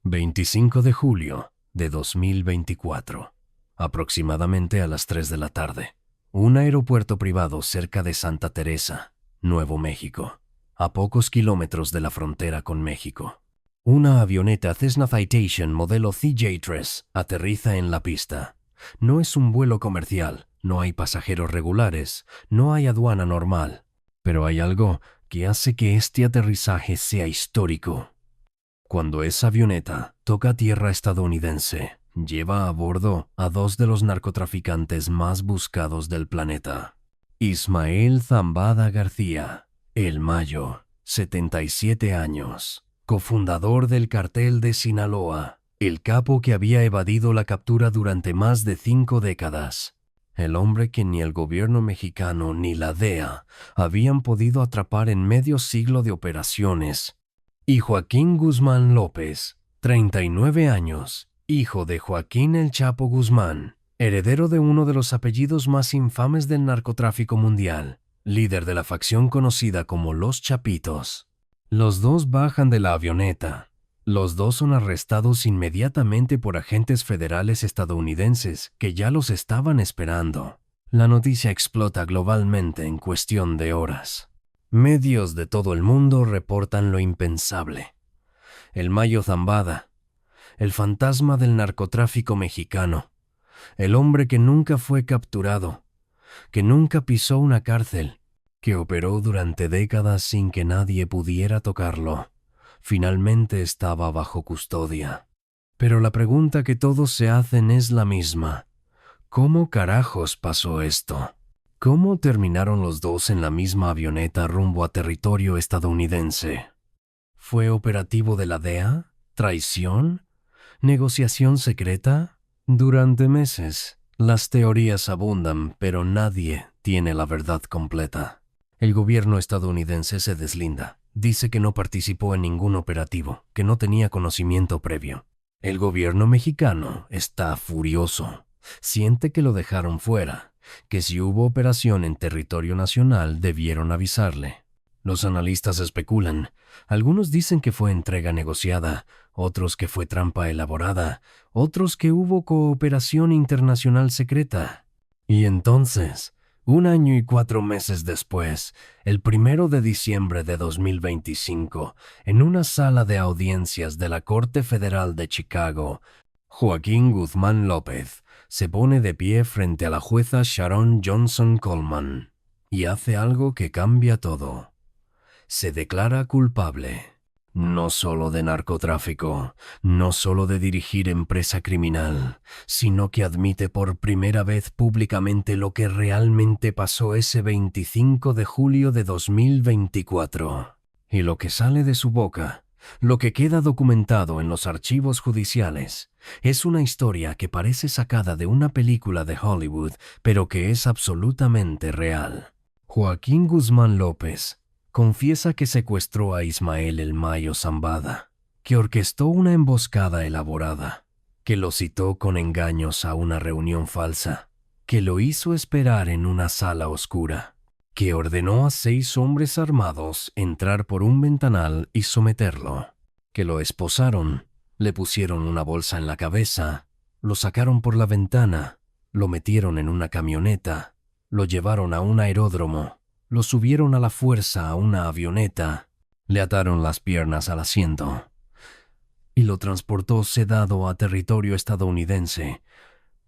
25 de julio de 2024, aproximadamente a las 3 de la tarde. Un aeropuerto privado cerca de Santa Teresa, Nuevo México, a pocos kilómetros de la frontera con México. Una avioneta Cessna Citation modelo CJ3 aterriza en la pista. No es un vuelo comercial, no hay pasajeros regulares, no hay aduana normal, pero hay algo que hace que este aterrizaje sea histórico. Cuando esa avioneta toca tierra estadounidense, lleva a bordo a dos de los narcotraficantes más buscados del planeta. Ismael Zambada García, El Mayo, 77 años, cofundador del cartel de Sinaloa, el capo que había evadido la captura durante más de 5 décadas. El hombre que ni el gobierno mexicano ni la DEA habían podido atrapar en medio siglo de operaciones. Y Joaquín Guzmán López, 39 años, hijo de Joaquín El Chapo Guzmán, heredero de uno de los apellidos más infames del narcotráfico mundial, líder de la facción conocida como Los Chapitos. Los dos bajan de la avioneta. Los dos son arrestados inmediatamente por agentes federales estadounidenses que ya los estaban esperando. La noticia explota globalmente en cuestión de horas. Medios de todo el mundo reportan lo impensable. El Mayo Zambada, el fantasma del narcotráfico mexicano, el hombre que nunca fue capturado, que nunca pisó una cárcel, que operó durante décadas sin que nadie pudiera tocarlo, finalmente estaba bajo custodia. Pero la pregunta que todos se hacen es la misma. ¿Cómo carajos pasó esto? ¿Cómo terminaron los dos en la misma avioneta rumbo a territorio estadounidense? ¿Fue operativo de la DEA? ¿Traición? ¿Negociación secreta? Durante meses, las teorías abundan, pero nadie tiene la verdad completa. El gobierno estadounidense se deslinda. Dice que no participó en ningún operativo, que no tenía conocimiento previo. El gobierno mexicano está furioso. Siente que lo dejaron fuera, que si hubo operación en territorio nacional debieron avisarle. Los analistas especulan. Algunos dicen que fue entrega negociada, otros que fue trampa elaborada, otros que hubo cooperación internacional secreta. Y entonces, 1 año y 4 meses después, el 1 de diciembre de 2025, en una sala de audiencias de la Corte Federal de Chicago, Joaquín Guzmán López se pone de pie frente a la jueza Sharon Johnson Coleman y hace algo que cambia todo. Se declara culpable, no solo de narcotráfico, no solo de dirigir empresa criminal, sino que admite por primera vez públicamente lo que realmente pasó ese 25 de julio de 2024. Y lo que sale de su boca, lo que queda documentado en los archivos judiciales, es una historia que parece sacada de una película de Hollywood, pero que es absolutamente real. Joaquín Guzmán López confiesa que secuestró a Ismael El Mayo Zambada, que orquestó una emboscada elaborada, que lo citó con engaños a una reunión falsa, que lo hizo esperar en una sala oscura, que ordenó a 6 hombres armados entrar por un ventanal y someterlo, que lo esposaron, le pusieron una bolsa en la cabeza, lo sacaron por la ventana, lo metieron en una camioneta, lo llevaron a un aeródromo, lo subieron a la fuerza a una avioneta, le ataron las piernas al asiento y lo transportó sedado a territorio estadounidense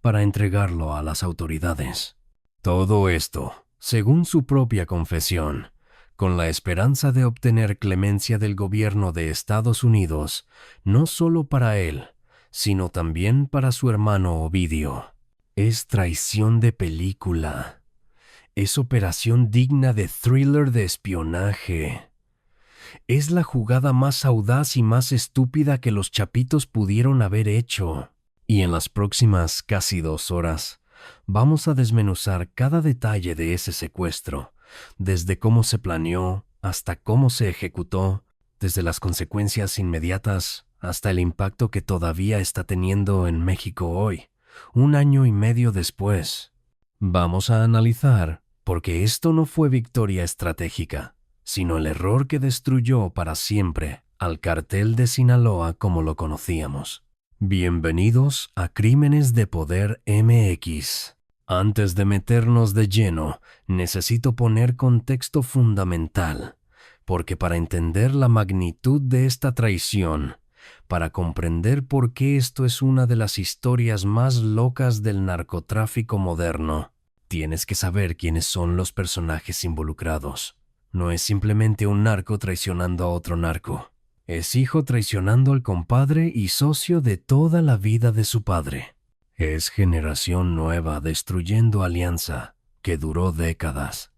para entregarlo a las autoridades. Todo esto, según su propia confesión, con la esperanza de obtener clemencia del gobierno de Estados Unidos, no solo para él, sino también para su hermano Ovidio. Es traición de película. Es operación digna de thriller de espionaje. Es la jugada más audaz y más estúpida que los Chapitos pudieron haber hecho. Y en las próximas casi 2 horas, vamos a desmenuzar cada detalle de ese secuestro, desde cómo se planeó hasta cómo se ejecutó, desde las consecuencias inmediatas hasta el impacto que todavía está teniendo en México hoy, 1 año y medio después. Vamos a analizar porque esto no fue victoria estratégica, sino el error que destruyó para siempre al cartel de Sinaloa como lo conocíamos. Bienvenidos a Crímenes de Poder MX. Antes de meternos de lleno, necesito poner contexto fundamental, porque para entender la magnitud de esta traición, para comprender por qué esto es una de las historias más locas del narcotráfico moderno, tienes que saber quiénes son los personajes involucrados. No es simplemente un narco traicionando a otro narco. Es hijo traicionando al compadre y socio de toda la vida de su padre. Es generación nueva destruyendo alianza que duró décadas.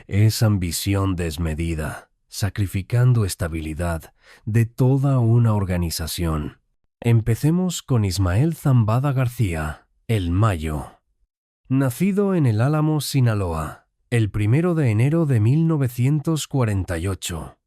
Es ambición desmedida, sacrificando estabilidad de toda una organización. Empecemos con Ismael Zambada García, el Mayo. Nacido en El Álamo, Sinaloa, el 1 de enero de 1948.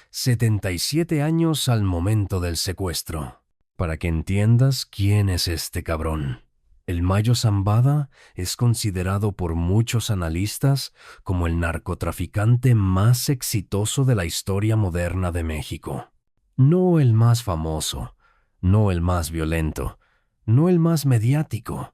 77 años al momento del secuestro. Para que entiendas quién es este cabrón. El Mayo Zambada es considerado por muchos analistas como el narcotraficante más exitoso de la historia moderna de México. No el más famoso, no el más violento, no el más mediático,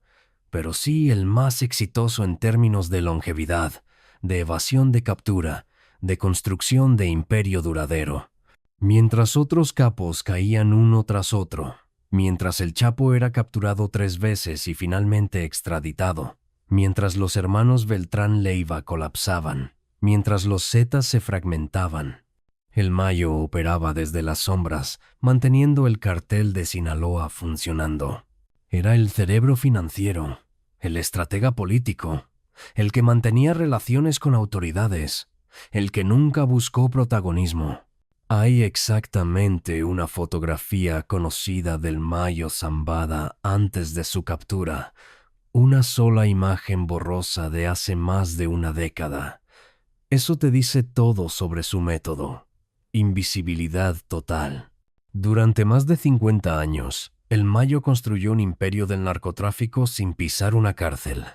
pero sí el más exitoso en términos de longevidad, de evasión de captura, de construcción de imperio duradero. Mientras otros capos caían uno tras otro, mientras el Chapo era capturado 3 veces y finalmente extraditado, mientras los hermanos Beltrán Leiva colapsaban, mientras los Zetas se fragmentaban, el Mayo operaba desde las sombras, manteniendo el cartel de Sinaloa funcionando. Era el cerebro financiero, el estratega político, el que mantenía relaciones con autoridades, el que nunca buscó protagonismo. Hay exactamente una fotografía conocida del Mayo Zambada antes de su captura, una sola imagen borrosa de hace más de una década. Eso te dice todo sobre su método. Invisibilidad total. Durante más de 50 años, el Mayo construyó un imperio del narcotráfico sin pisar una cárcel.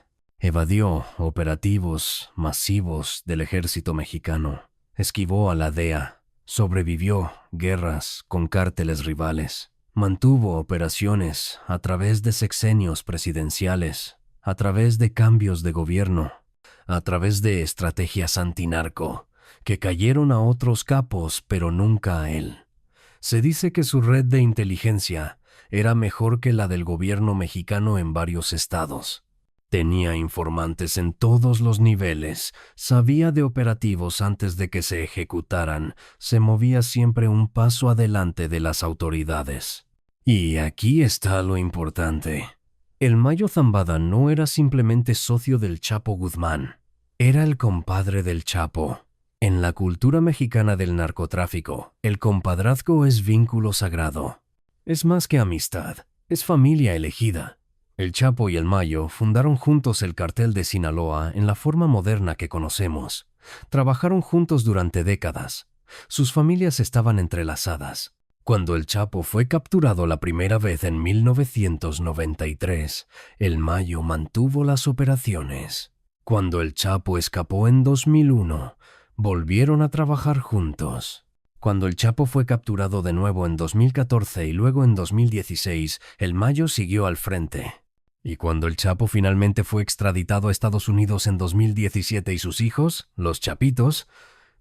Evadió operativos masivos del ejército mexicano. Esquivó a la DEA. Sobrevivió guerras con cárteles rivales. Mantuvo operaciones a través de sexenios presidenciales, a través de cambios de gobierno, a través de estrategias antinarco, que cayeron a otros capos pero nunca a él. Se dice que su red de inteligencia era mejor que la del gobierno mexicano en varios estados. Tenía informantes en todos los niveles, sabía de operativos antes de que se ejecutaran, se movía siempre un paso adelante de las autoridades. Y aquí está lo importante. El Mayo Zambada no era simplemente socio del Chapo Guzmán, era el compadre del Chapo. En la cultura mexicana del narcotráfico, el compadrazgo es vínculo sagrado. Es más que amistad, es familia elegida. El Chapo y el Mayo fundaron juntos el cartel de Sinaloa en la forma moderna que conocemos. Trabajaron juntos durante décadas. Sus familias estaban entrelazadas. Cuando el Chapo fue capturado la primera vez en 1993, el Mayo mantuvo las operaciones. Cuando el Chapo escapó en 2001, volvieron a trabajar juntos. Cuando el Chapo fue capturado de nuevo en 2014 y luego en 2016, el Mayo siguió al frente. Y cuando el Chapo finalmente fue extraditado a Estados Unidos en 2017 y sus hijos, los Chapitos,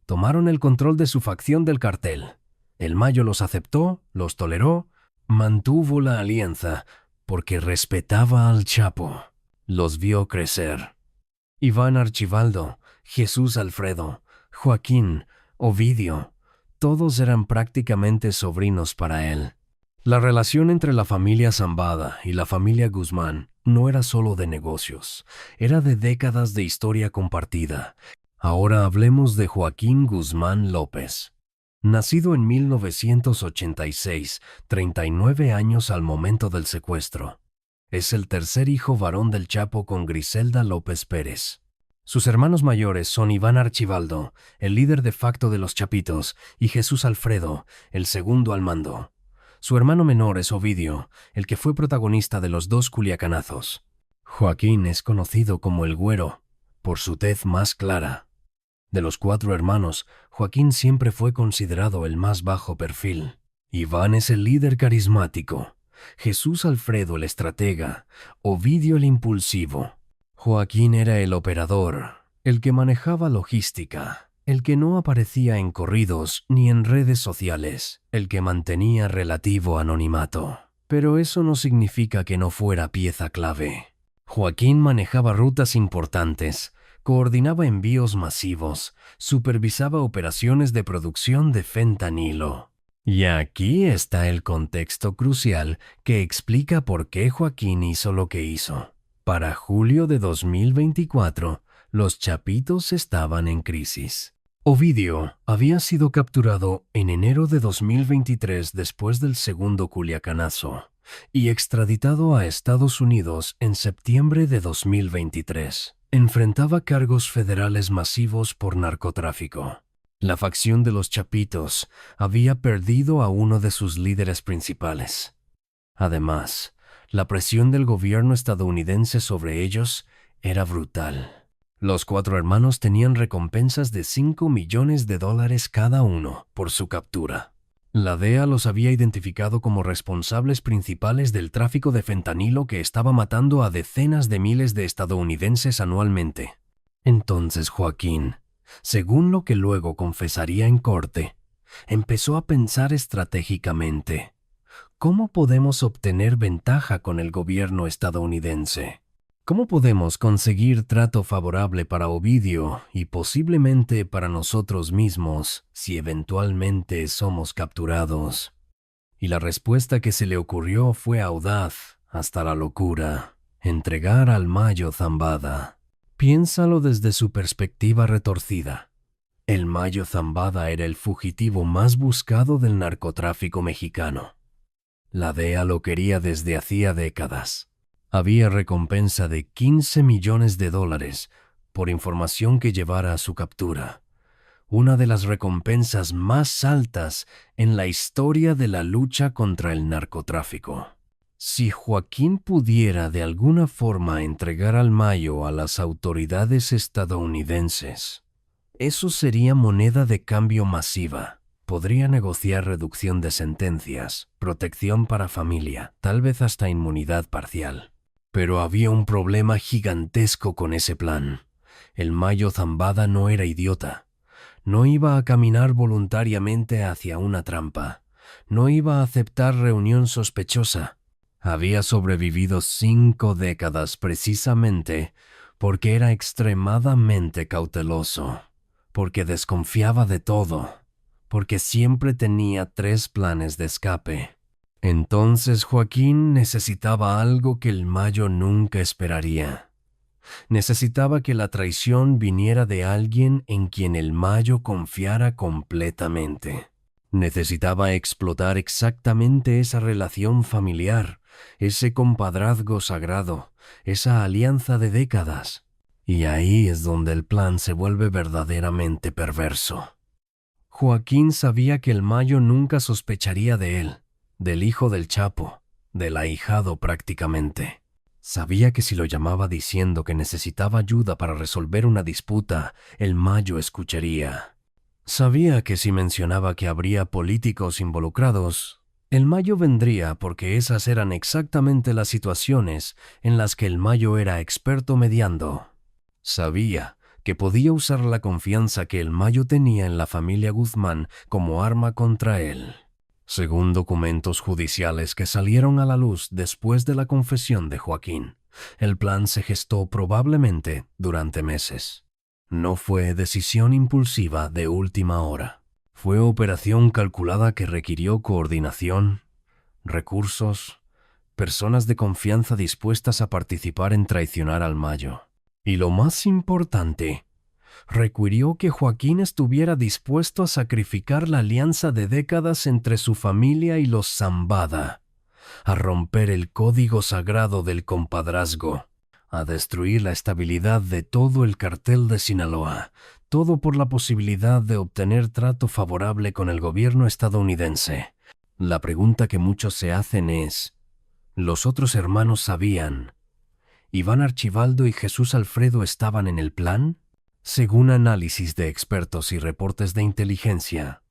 tomaron el control de su facción del cartel. El Mayo los aceptó, los toleró, mantuvo la alianza, porque respetaba al Chapo. Los vio crecer. Iván Archibaldo, Jesús Alfredo, Joaquín, Ovidio, todos eran prácticamente sobrinos para él. La relación entre la familia Zambada y la familia Guzmán no era solo de negocios, era de décadas de historia compartida. Ahora hablemos de Joaquín Guzmán López. Nacido en 1986, 39 años al momento del secuestro. Es el tercer hijo varón del Chapo con Griselda López Pérez. Sus hermanos mayores son Iván Archibaldo, el líder de facto de los Chapitos, y Jesús Alfredo, el segundo al mando. Su hermano menor es Ovidio, el que fue protagonista de los 2 Culiacanazos. Joaquín es conocido como el Güero, por su tez más clara. De los 4 hermanos, Joaquín siempre fue considerado el más bajo perfil. Iván es el líder carismático, Jesús Alfredo el estratega, Ovidio el impulsivo. Joaquín era el operador, el que manejaba logística, el que no aparecía en corridos ni en redes sociales, el que mantenía relativo anonimato. Pero eso no significa que no fuera pieza clave. Joaquín manejaba rutas importantes, coordinaba envíos masivos, supervisaba operaciones de producción de fentanilo. Y aquí está el contexto crucial que explica por qué Joaquín hizo lo que hizo. Para julio de 2024, los Chapitos estaban en crisis. Ovidio había sido capturado en enero de 2023 después del segundo Culiacanazo y extraditado a Estados Unidos en septiembre de 2023. Enfrentaba cargos federales masivos por narcotráfico. La facción de los Chapitos había perdido a uno de sus líderes principales. Además, la presión del gobierno estadounidense sobre ellos era brutal. Los 4 hermanos tenían recompensas de $5 millones cada uno por su captura. La DEA los había identificado como responsables principales del tráfico de fentanilo que estaba matando a decenas de miles de estadounidenses anualmente. Entonces Joaquín, según lo que luego confesaría en corte, empezó a pensar estratégicamente. ¿Cómo podemos obtener ventaja con el gobierno estadounidense? ¿Cómo podemos conseguir trato favorable para Ovidio y posiblemente para nosotros mismos si eventualmente somos capturados? Y la respuesta que se le ocurrió fue audaz hasta la locura: entregar al Mayo Zambada. Piénsalo desde su perspectiva retorcida. El Mayo Zambada era el fugitivo más buscado del narcotráfico mexicano. La DEA lo quería desde hacía décadas. Había recompensa de $15 millones por información que llevara a su captura, una de las recompensas más altas en la historia de la lucha contra el narcotráfico. Si Joaquín pudiera de alguna forma entregar al Mayo a las autoridades estadounidenses, eso sería moneda de cambio masiva. Podría negociar reducción de sentencias, protección para familia, tal vez hasta inmunidad parcial. Pero había un problema gigantesco con ese plan. El Mayo Zambada no era idiota. No iba a caminar voluntariamente hacia una trampa. No iba a aceptar reunión sospechosa. Había sobrevivido 5 décadas precisamente porque era extremadamente cauteloso, porque desconfiaba de todo, porque siempre tenía 3 planes de escape. Entonces Joaquín necesitaba algo que el Mayo nunca esperaría. Necesitaba que la traición viniera de alguien en quien el Mayo confiara completamente. Necesitaba explotar exactamente esa relación familiar, ese compadrazgo sagrado, esa alianza de décadas. Y ahí es donde el plan se vuelve verdaderamente perverso. Joaquín sabía que el Mayo nunca sospecharía de él, del hijo del Chapo, del ahijado prácticamente. Sabía que si lo llamaba diciendo que necesitaba ayuda para resolver una disputa, el Mayo escucharía. Sabía que si mencionaba que habría políticos involucrados, el Mayo vendría porque esas eran exactamente las situaciones en las que el Mayo era experto mediando. Sabía que podía usar la confianza que el Mayo tenía en la familia Guzmán como arma contra él. Según documentos judiciales que salieron a la luz después de la confesión de Joaquín, el plan se gestó probablemente durante meses. No fue decisión impulsiva de última hora. Fue operación calculada que requirió coordinación, recursos, personas de confianza dispuestas a participar en traicionar al Mayo. Y lo más importante, requirió que Joaquín estuviera dispuesto a sacrificar la alianza de décadas entre su familia y los Zambada, a romper el código sagrado del compadrazgo, a destruir la estabilidad de todo el cartel de Sinaloa, todo por la posibilidad de obtener trato favorable con el gobierno estadounidense. La pregunta que muchos se hacen es, ¿los otros hermanos sabían? ¿Iván Archibaldo y Jesús Alfredo estaban en el plan? Según análisis de expertos y reportes de inteligencia,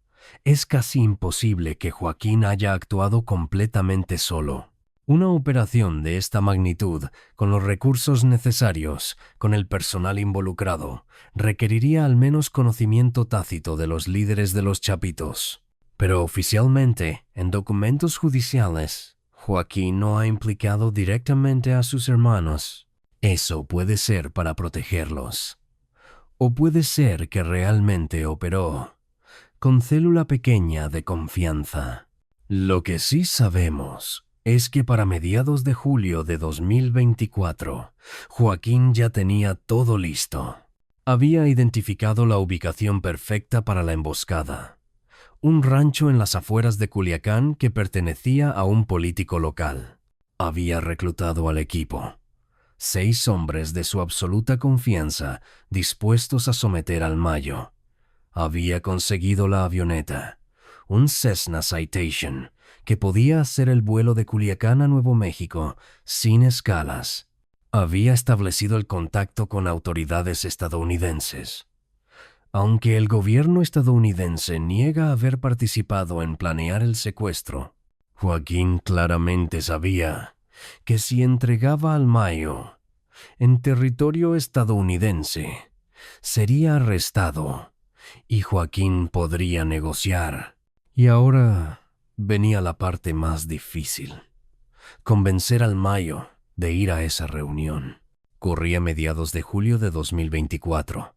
es casi imposible que Joaquín haya actuado completamente solo. Una operación de esta magnitud, con los recursos necesarios, con el personal involucrado, requeriría al menos conocimiento tácito de los líderes de los Chapitos. Pero oficialmente, en documentos judiciales, Joaquín no ha implicado directamente a sus hermanos. Eso puede ser para protegerlos. O puede ser que realmente operó con célula pequeña de confianza. Lo que sí sabemos es que para mediados de julio de 2024, Joaquín ya tenía todo listo. Había identificado la ubicación perfecta para la emboscada. Un rancho en las afueras de Culiacán que pertenecía a un político local. Había reclutado al equipo. 6 hombres de su absoluta confianza dispuestos a someter al Mayo. Había conseguido la avioneta, un Cessna Citation, que podía hacer el vuelo de Culiacán a Nuevo México sin escalas. Había establecido el contacto con autoridades estadounidenses. Aunque el gobierno estadounidense niega haber participado en planear el secuestro, Joaquín claramente sabía que si entregaba al Mayo en territorio estadounidense, sería arrestado y Joaquín podría negociar. Y ahora venía la parte más difícil: convencer al Mayo de ir a esa reunión. Corría mediados de julio de 2024.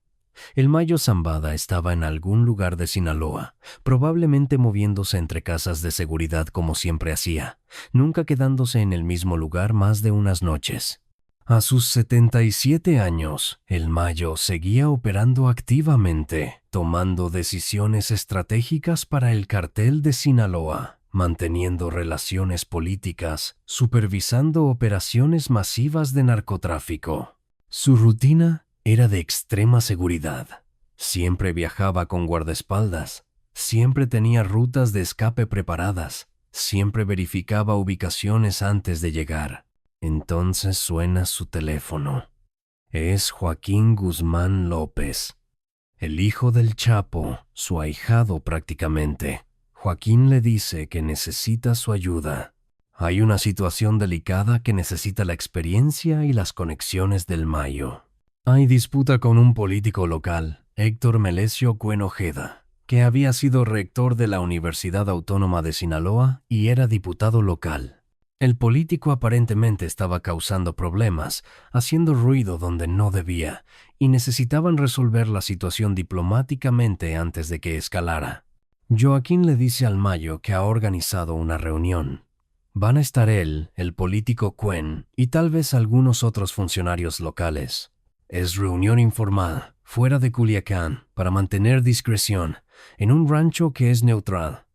El Mayo Zambada estaba en algún lugar de Sinaloa, probablemente moviéndose entre casas de seguridad como siempre hacía, nunca quedándose en el mismo lugar más de unas noches. A sus 77 años, el Mayo seguía operando activamente, tomando decisiones estratégicas para el cartel de Sinaloa, manteniendo relaciones políticas, supervisando operaciones masivas de narcotráfico. Su rutina era de extrema seguridad. Siempre viajaba con guardaespaldas, siempre tenía rutas de escape preparadas, siempre verificaba ubicaciones antes de llegar. Entonces suena su teléfono. Es Joaquín Guzmán López, el hijo del Chapo, su ahijado prácticamente. Joaquín le dice que necesita su ayuda. Hay una situación delicada que necesita la experiencia y las conexiones del Mayo. Hay disputa con un político local, Héctor Melesio Cuen Ojeda, que había sido rector de la Universidad Autónoma de Sinaloa y era diputado local. El político aparentemente estaba causando problemas, haciendo ruido donde no debía, y necesitaban resolver la situación diplomáticamente antes de que escalara. Joaquín le dice al Mayo que ha organizado una reunión. Van a estar él, el político Cuen, y tal vez algunos otros funcionarios locales. Es reunión informal, fuera de Culiacán, para mantener discreción, en un rancho que es neutral.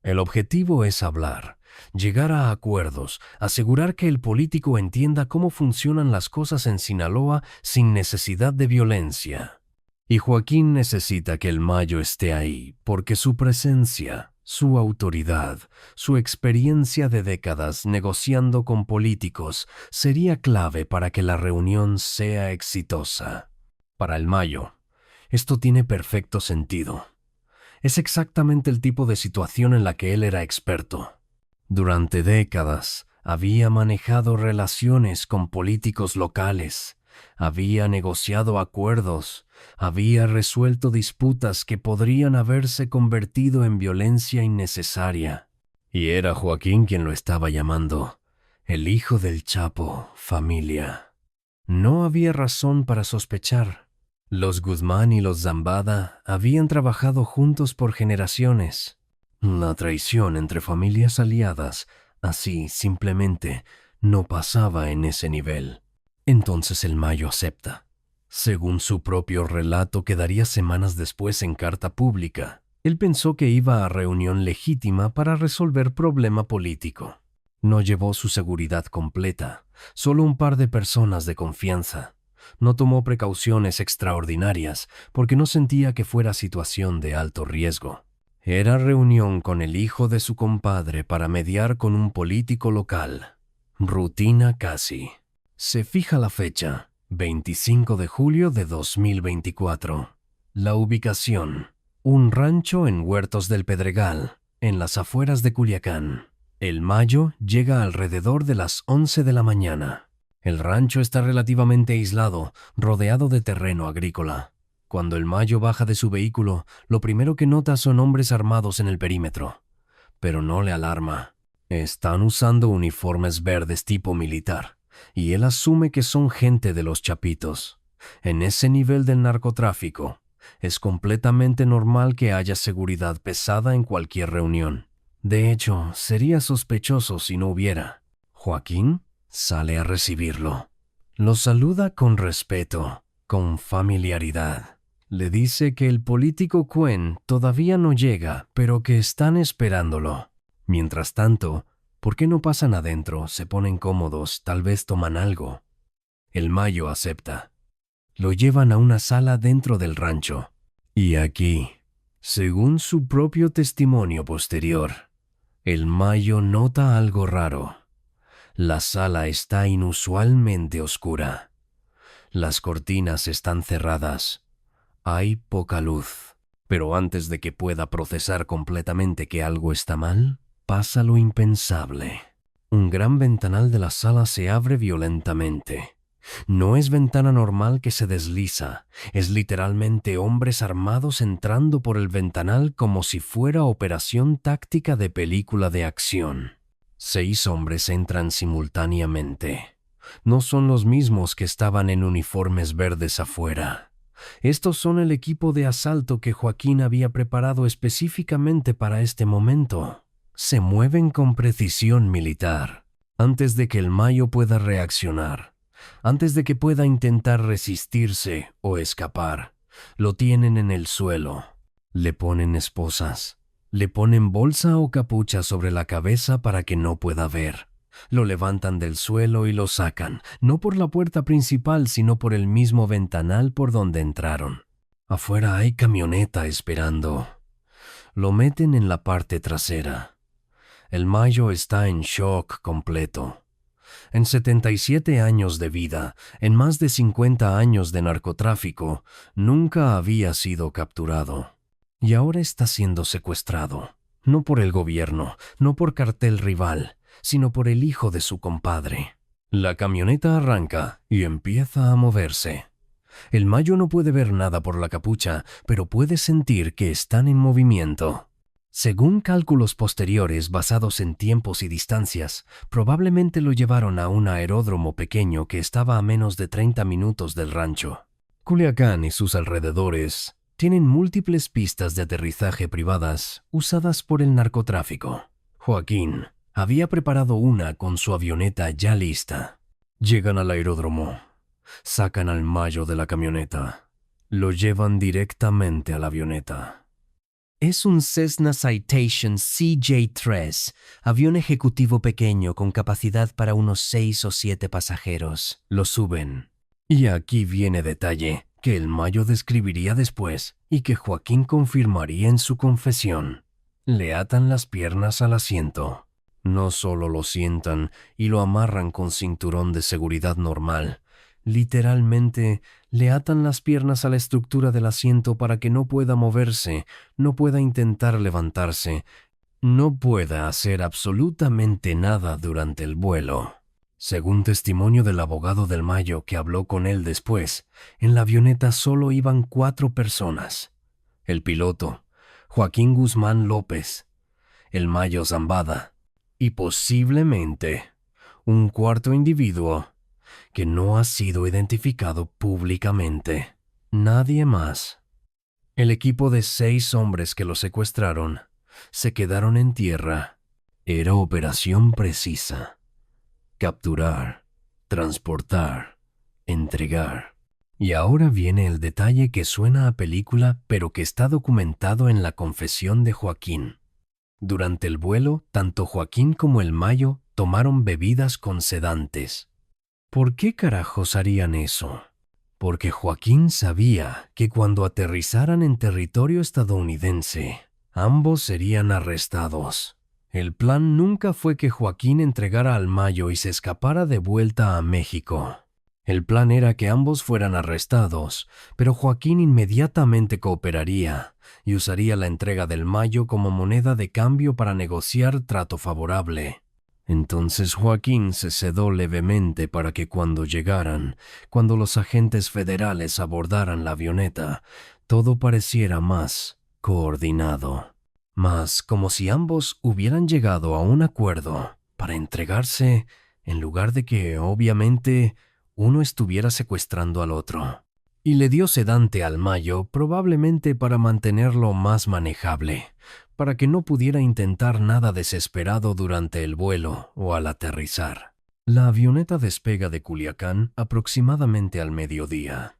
El objetivo es hablar, llegar a acuerdos, asegurar que el político entienda cómo funcionan las cosas en Sinaloa sin necesidad de violencia. Y Joaquín necesita que el Mayo esté ahí, porque su presencia, su autoridad, su experiencia de décadas negociando con políticos sería clave para que la reunión sea exitosa. Para el Mayo, esto tiene perfecto sentido. Es exactamente el tipo de situación en la que él era experto. Durante décadas había manejado relaciones con políticos locales, había negociado acuerdos, había resuelto disputas que podrían haberse convertido en violencia innecesaria. Y era Joaquín quien lo estaba llamando el hijo del Chapo, familia. No había razón para sospechar. Los Guzmán y los Zambada habían trabajado juntos por generaciones. La traición entre familias aliadas, así simplemente, no pasaba en ese nivel. Entonces el Mayo acepta. Según su propio relato que daría semanas después en carta pública, él pensó que iba a reunión legítima para resolver problema político. No llevó su seguridad completa, solo un par de personas de confianza. No tomó precauciones extraordinarias porque no sentía que fuera situación de alto riesgo. Era reunión con el hijo de su compadre para mediar con un político local. Rutina casi. Se fija la fecha, 25 de julio de 2024. La ubicación: un rancho en Huertos del Pedregal, en las afueras de Culiacán. El Mayo llega alrededor de las 11 de la mañana. El rancho está relativamente aislado, rodeado de terreno agrícola. Cuando el Mayo baja de su vehículo, lo primero que nota son hombres armados en el perímetro. Pero no le alarma. Están usando uniformes verdes tipo militar, y él asume que son gente de los Chapitos. En ese nivel del narcotráfico, es completamente normal que haya seguridad pesada en cualquier reunión. De hecho, sería sospechoso si no hubiera. Joaquín sale a recibirlo. Lo saluda con respeto, con familiaridad. Le dice que el político Cuen todavía no llega, pero que están esperándolo. Mientras tanto, ¿por qué no pasan adentro? Se ponen cómodos, tal vez toman algo. El Mayo acepta. Lo llevan a una sala dentro del rancho. Y aquí, según su propio testimonio posterior, el Mayo nota algo raro. La sala está inusualmente oscura. Las cortinas están cerradas. Hay poca luz. Pero antes de que pueda procesar completamente que algo está mal, pasa lo impensable. Un gran ventanal de la sala se abre violentamente. No es ventana normal que se desliza, es literalmente hombres armados entrando por el ventanal como si fuera operación táctica de película de acción. 6 hombres entran simultáneamente. No son los mismos que estaban en uniformes verdes afuera. Estos son el equipo de asalto que Joaquín había preparado específicamente para este momento. Se mueven con precisión militar. Antes de que el Mayo pueda reaccionar, antes de que pueda intentar resistirse o escapar, lo tienen en el suelo. Le ponen esposas. Le ponen bolsa o capucha sobre la cabeza para que no pueda ver. Lo levantan del suelo y lo sacan, no por la puerta principal, sino por el mismo ventanal por donde entraron. Afuera hay camioneta esperando. Lo meten en la parte trasera. El Mayo está en shock completo. En 77 años de vida, en más de 50 años de narcotráfico, nunca había sido capturado. Y ahora está siendo secuestrado, no por el gobierno, no por cartel rival, sino por el hijo de su compadre. La camioneta arranca y empieza a moverse. El Mayo no puede ver nada por la capucha, pero puede sentir que están en movimiento. Según cálculos posteriores basados en tiempos y distancias, probablemente lo llevaron a un aeródromo pequeño que estaba a menos de 30 minutos del rancho. Culiacán y sus alrededores tienen múltiples pistas de aterrizaje privadas usadas por el narcotráfico. Joaquín había preparado una con su avioneta ya lista. Llegan al aeródromo, sacan al Mayo de la camioneta, lo llevan directamente a la avioneta. Es un Cessna Citation CJ-3, avión ejecutivo pequeño con capacidad para unos 6 o 7 pasajeros. Lo suben. Y aquí viene detalle que el Mayo describiría después y que Joaquín confirmaría en su confesión. Le atan las piernas al asiento. No solo lo sientan y lo amarran con cinturón de seguridad normal. Literalmente, le atan las piernas a la estructura del asiento para que no pueda moverse, no pueda intentar levantarse, no pueda hacer absolutamente nada durante el vuelo. Según testimonio del abogado del Mayo que habló con él después, en la avioneta solo iban 4 personas. El piloto, Joaquín Guzmán López, el Mayo Zambada y posiblemente un cuarto individuo que no ha sido identificado públicamente. Nadie más. El equipo de 6 hombres que lo secuestraron se quedaron en tierra. Era operación precisa. Capturar, transportar, entregar. Y ahora viene el detalle que suena a película, pero que está documentado en la confesión de Joaquín. Durante el vuelo, tanto Joaquín como el Mayo tomaron bebidas con sedantes. ¿Por qué carajos harían eso? Porque Joaquín sabía que cuando aterrizaran en territorio estadounidense, ambos serían arrestados. El plan nunca fue que Joaquín entregara al Mayo y se escapara de vuelta a México. El plan era que ambos fueran arrestados, pero Joaquín inmediatamente cooperaría y usaría la entrega del Mayo como moneda de cambio para negociar trato favorable. Entonces Joaquín se sedó levemente para que cuando llegaran, cuando los agentes federales abordaran la avioneta, todo pareciera más coordinado. Más como si ambos hubieran llegado a un acuerdo para entregarse en lugar de que, obviamente, uno estuviera secuestrando al otro. Y le dio sedante al Mayo probablemente para mantenerlo más manejable, para que no pudiera intentar nada desesperado durante el vuelo o al aterrizar. La avioneta despega de Culiacán aproximadamente al mediodía.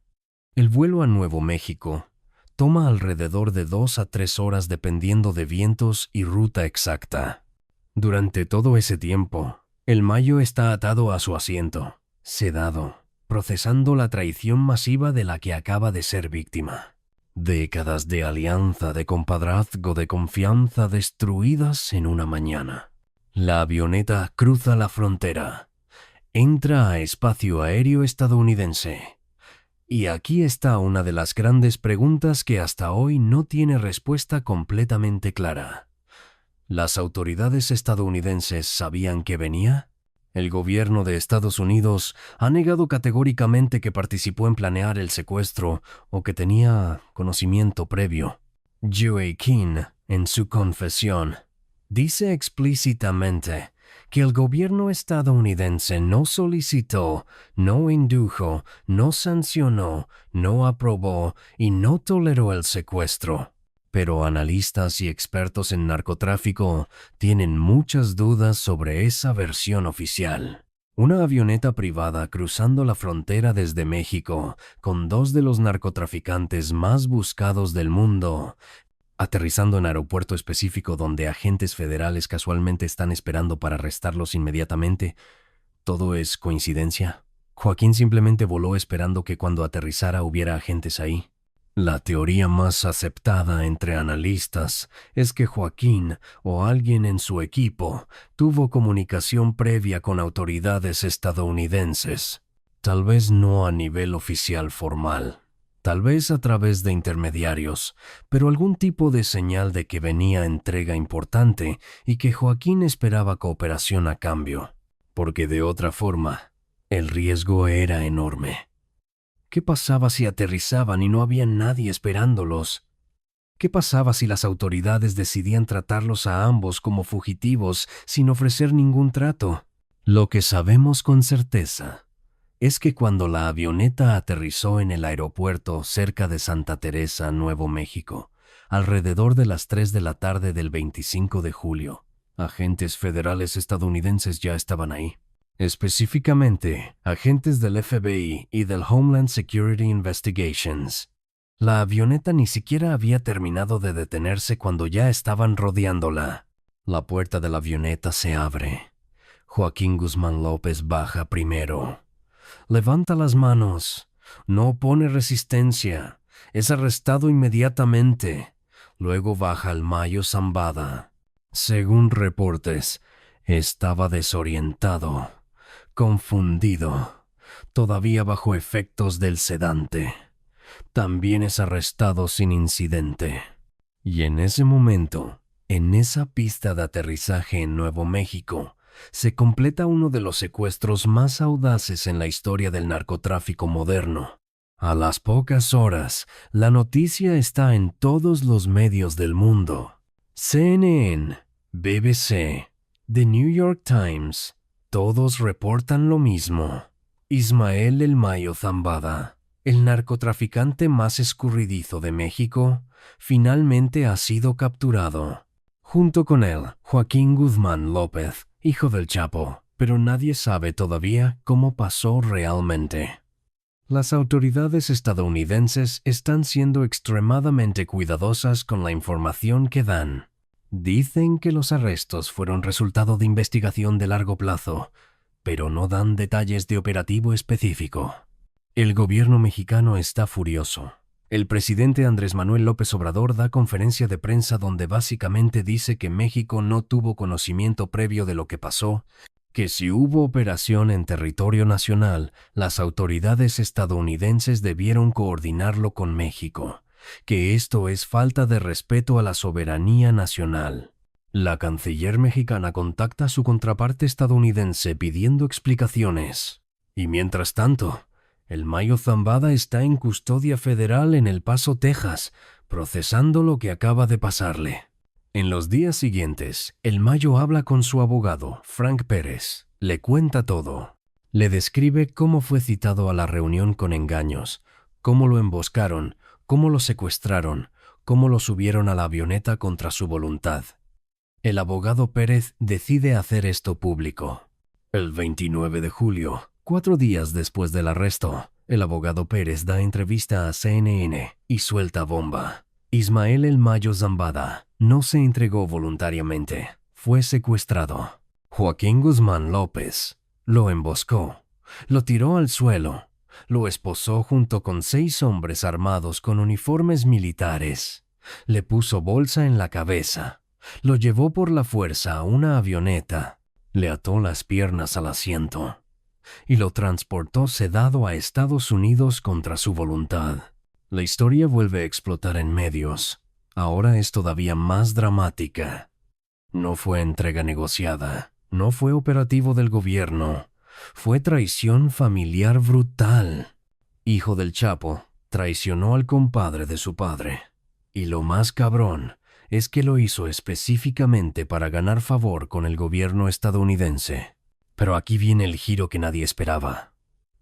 El vuelo a Nuevo México toma alrededor de 2 a 3 horas dependiendo de vientos y ruta exacta. Durante todo ese tiempo, el Mayo está atado a su asiento, sedado, procesando la traición masiva de la que acaba de ser víctima. Décadas de alianza, de compadrazgo, de confianza destruidas en una mañana. La avioneta cruza la frontera, entra a espacio aéreo estadounidense. Y aquí está una de las grandes preguntas que hasta hoy no tiene respuesta completamente clara. ¿Las autoridades estadounidenses sabían que venía? El gobierno de Estados Unidos ha negado categóricamente que participó en planear el secuestro o que tenía conocimiento previo. Joaquín, en su confesión, dice explícitamente que el gobierno estadounidense no solicitó, no indujo, no sancionó, no aprobó y no toleró el secuestro. Pero analistas y expertos en narcotráfico tienen muchas dudas sobre esa versión oficial. Una avioneta privada cruzando la frontera desde México con 2 de los narcotraficantes más buscados del mundo, aterrizando en aeropuerto específico donde agentes federales casualmente están esperando para arrestarlos inmediatamente. ¿Todo es coincidencia? Joaquín simplemente voló esperando que cuando aterrizara hubiera agentes ahí. La teoría más aceptada entre analistas es que Joaquín o alguien en su equipo tuvo comunicación previa con autoridades estadounidenses, tal vez no a nivel oficial formal, tal vez a través de intermediarios, pero algún tipo de señal de que venía entrega importante y que Joaquín esperaba cooperación a cambio, porque de otra forma, el riesgo era enorme. ¿Qué pasaba si aterrizaban y no había nadie esperándolos? ¿Qué pasaba si las autoridades decidían tratarlos a ambos como fugitivos sin ofrecer ningún trato? Lo que sabemos con certeza es que cuando la avioneta aterrizó en el aeropuerto cerca de Santa Teresa, Nuevo México, alrededor de las 3 de la tarde del 25 de julio, agentes federales estadounidenses ya estaban ahí. Específicamente, agentes del FBI y del Homeland Security Investigations. La avioneta ni siquiera había terminado de detenerse cuando ya estaban rodeándola. La puerta de la avioneta se abre. Joaquín Guzmán López baja primero. Levanta las manos. No opone resistencia. Es arrestado inmediatamente. Luego baja el Mayo Zambada. Según reportes, estaba desorientado, confundido, todavía bajo efectos del sedante. También es arrestado sin incidente. Y en ese momento, en esa pista de aterrizaje en Nuevo México, se completa uno de los secuestros más audaces en la historia del narcotráfico moderno. A las pocas horas, la noticia está en todos los medios del mundo. CNN, BBC, The New York Times, todos reportan lo mismo. Ismael El Mayo Zambada, el narcotraficante más escurridizo de México, finalmente ha sido capturado. Junto con él, Joaquín Guzmán López, hijo del Chapo, pero nadie sabe todavía cómo pasó realmente. Las autoridades estadounidenses están siendo extremadamente cuidadosas con la información que dan. Dicen que los arrestos fueron resultado de investigación de largo plazo, pero no dan detalles de operativo específico. El gobierno mexicano está furioso. El presidente Andrés Manuel López Obrador da conferencia de prensa donde básicamente dice que México no tuvo conocimiento previo de lo que pasó, que si hubo operación en territorio nacional, las autoridades estadounidenses debieron coordinarlo con México, que esto es falta de respeto a la soberanía nacional. La canciller mexicana contacta a su contraparte estadounidense pidiendo explicaciones. Y mientras tanto, el Mayo Zambada está en custodia federal en El Paso, Texas, procesando lo que acaba de pasarle. En los días siguientes, el Mayo habla con su abogado, Frank Pérez. Le cuenta todo. Le describe cómo fue citado a la reunión con engaños, cómo lo emboscaron, cómo lo secuestraron, cómo lo subieron a la avioneta contra su voluntad. El abogado Pérez decide hacer esto público. El 29 de julio, 4 días después del arresto, el abogado Pérez da entrevista a CNN y suelta bomba. Ismael El Mayo Zambada no se entregó voluntariamente, fue secuestrado. Joaquín Guzmán López lo emboscó, lo tiró al suelo, lo esposó junto con 6 hombres armados con uniformes militares, le puso bolsa en la cabeza, lo llevó por la fuerza a una avioneta, le ató las piernas al asiento y lo transportó sedado a Estados Unidos contra su voluntad. La historia vuelve a explotar en medios. Ahora es todavía más dramática. No fue entrega negociada, no fue operativo del gobierno, fue traición familiar brutal. Hijo del Chapo, traicionó al compadre de su padre. Y lo más cabrón es que lo hizo específicamente para ganar favor con el gobierno estadounidense. Pero aquí viene el giro que nadie esperaba.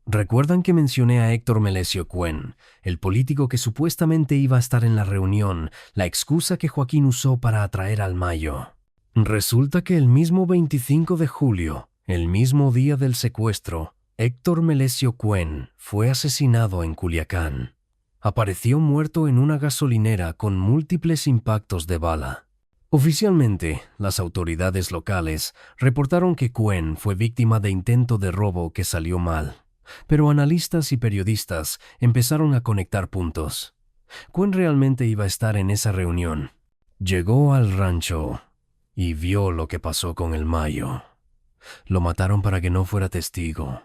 ¿Recuerdan que mencioné a Héctor Melesio Cuen, el político que supuestamente iba a estar en la reunión, la excusa que Joaquín usó para atraer al Mayo? Resulta que el mismo 25 de julio, el mismo día del secuestro, Héctor Melesio Cuen fue asesinado en Culiacán. Apareció muerto en una gasolinera con múltiples impactos de bala. Oficialmente, las autoridades locales reportaron que Cuen fue víctima de intento de robo que salió mal. Pero analistas y periodistas empezaron a conectar puntos. Cuen realmente iba a estar en esa reunión. Llegó al rancho y vio lo que pasó con el Mayo. Lo mataron para que no fuera testigo.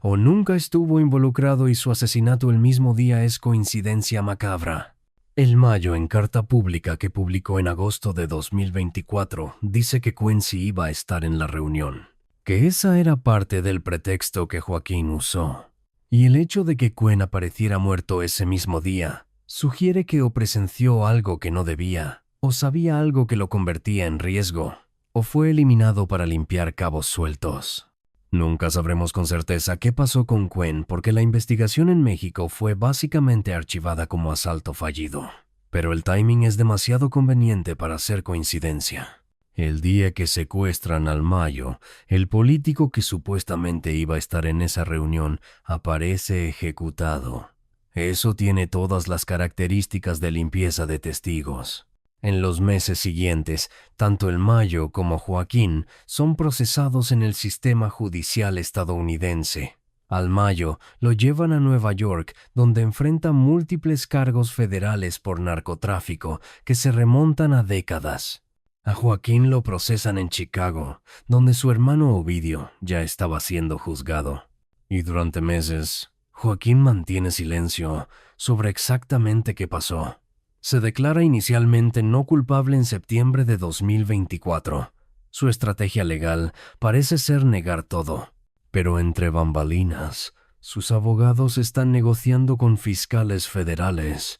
O nunca estuvo involucrado y su asesinato el mismo día es coincidencia macabra. El Mayo, en carta pública que publicó en agosto de 2024, dice que Cuen sí iba a estar en la reunión, que esa era parte del pretexto que Joaquín usó. Y el hecho de que Cuen apareciera muerto ese mismo día sugiere que o presenció algo que no debía, o sabía algo que lo convertía en riesgo, o fue eliminado para limpiar cabos sueltos. Nunca sabremos con certeza qué pasó con Cuen porque la investigación en México fue básicamente archivada como asalto fallido. Pero el timing es demasiado conveniente para ser coincidencia. El día que secuestran al Mayo, el político que supuestamente iba a estar en esa reunión aparece ejecutado. Eso tiene todas las características de limpieza de testigos. En los meses siguientes, tanto el Mayo como Joaquín son procesados en el sistema judicial estadounidense. Al Mayo lo llevan a Nueva York, donde enfrenta múltiples cargos federales por narcotráfico que se remontan a décadas. A Joaquín lo procesan en Chicago, donde su hermano Ovidio ya estaba siendo juzgado. Y durante meses, Joaquín mantiene silencio sobre exactamente qué pasó. Se declara inicialmente no culpable en septiembre de 2024. Su estrategia legal parece ser negar todo. Pero entre bambalinas, sus abogados están negociando con fiscales federales,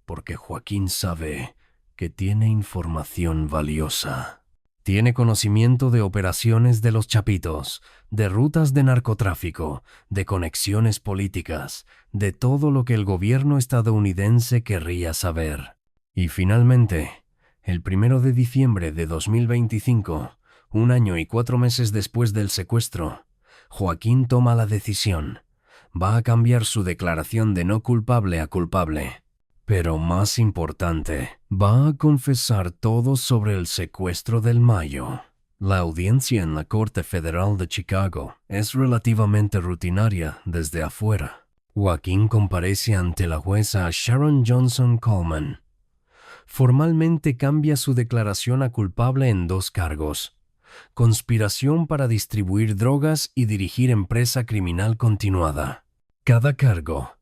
porque Joaquín sabe que tiene información valiosa. Tiene conocimiento de operaciones de los Chapitos, de rutas de narcotráfico, de conexiones políticas, de todo lo que el gobierno estadounidense querría saber. Y finalmente, el 1 de diciembre de 2025, 1 año y 4 meses después del secuestro, Joaquín toma la decisión. Va a cambiar su declaración de no culpable a culpable. Pero más importante, va a confesar todo sobre el secuestro del Mayo. La audiencia en la Corte Federal de Chicago es relativamente rutinaria desde afuera. Joaquín comparece ante la jueza Sharon Johnson Coleman. Formalmente cambia su declaración a culpable en 2 cargos. conspiración para distribuir drogas y dirigir empresa criminal continuada. Cada cargo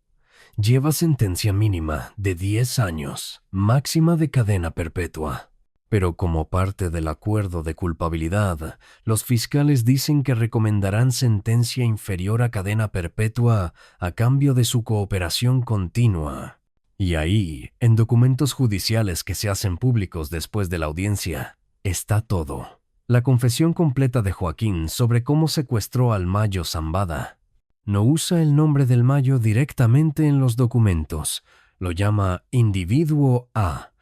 lleva sentencia mínima de 10 años, máxima de cadena perpetua. Pero como parte del acuerdo de culpabilidad, los fiscales dicen que recomendarán sentencia inferior a cadena perpetua a cambio de su cooperación continua. Y ahí, en documentos judiciales que se hacen públicos después de la audiencia, está todo. La confesión completa de Joaquín sobre cómo secuestró al Mayo Zambada. No usa el nombre del Mayo directamente en los documentos, lo llama individuo A.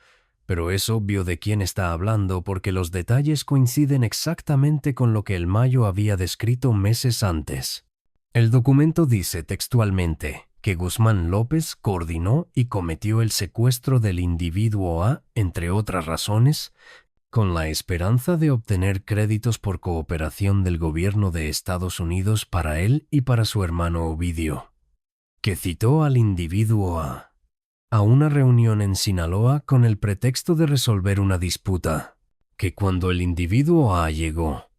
Pero es obvio de quién está hablando porque los detalles coinciden exactamente con lo que el Mayo había descrito meses antes. El documento dice textualmente que Guzmán López coordinó y cometió el secuestro del individuo A, entre otras razones, con la esperanza de obtener créditos por cooperación del gobierno de Estados Unidos para él y para su hermano Ovidio, que citó al individuo a una reunión en Sinaloa con el pretexto de resolver una disputa, que cuando el individuo A llegó,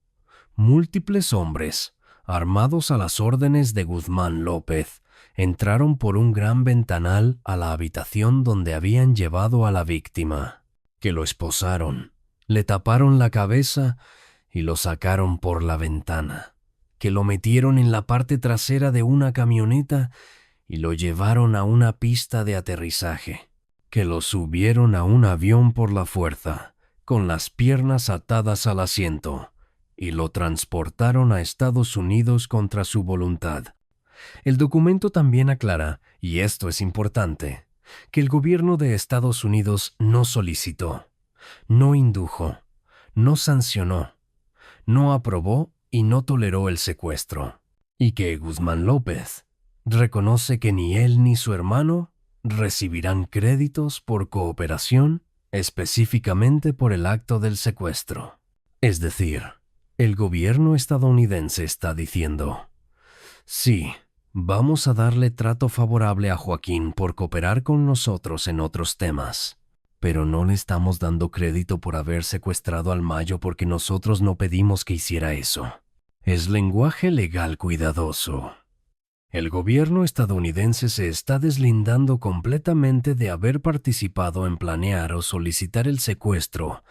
múltiples hombres, armados a las órdenes de Guzmán López, entraron por un gran ventanal a la habitación donde habían llevado a la víctima, que lo esposaron, le taparon la cabeza y lo sacaron por la ventana, que lo metieron en la parte trasera de una camioneta y lo llevaron a una pista de aterrizaje, que lo subieron a un avión por la fuerza, con las piernas atadas al asiento, y lo transportaron a Estados Unidos contra su voluntad. El documento también aclara, y esto es importante, que el gobierno de Estados Unidos no solicitó, no indujo, no sancionó, no aprobó y no toleró el secuestro, y que Guzmán López reconoce que ni él ni su hermano recibirán créditos por cooperación específicamente por el acto del secuestro. Es decir, el gobierno estadounidense está diciendo, sí, vamos a darle trato favorable a Joaquín por cooperar con nosotros en otros temas, pero no le estamos dando crédito por haber secuestrado al Mayo porque nosotros no pedimos que hiciera eso. Es lenguaje legal cuidadoso. El gobierno estadounidense se está deslindando completamente de haber participado en planear o solicitar el secuestro,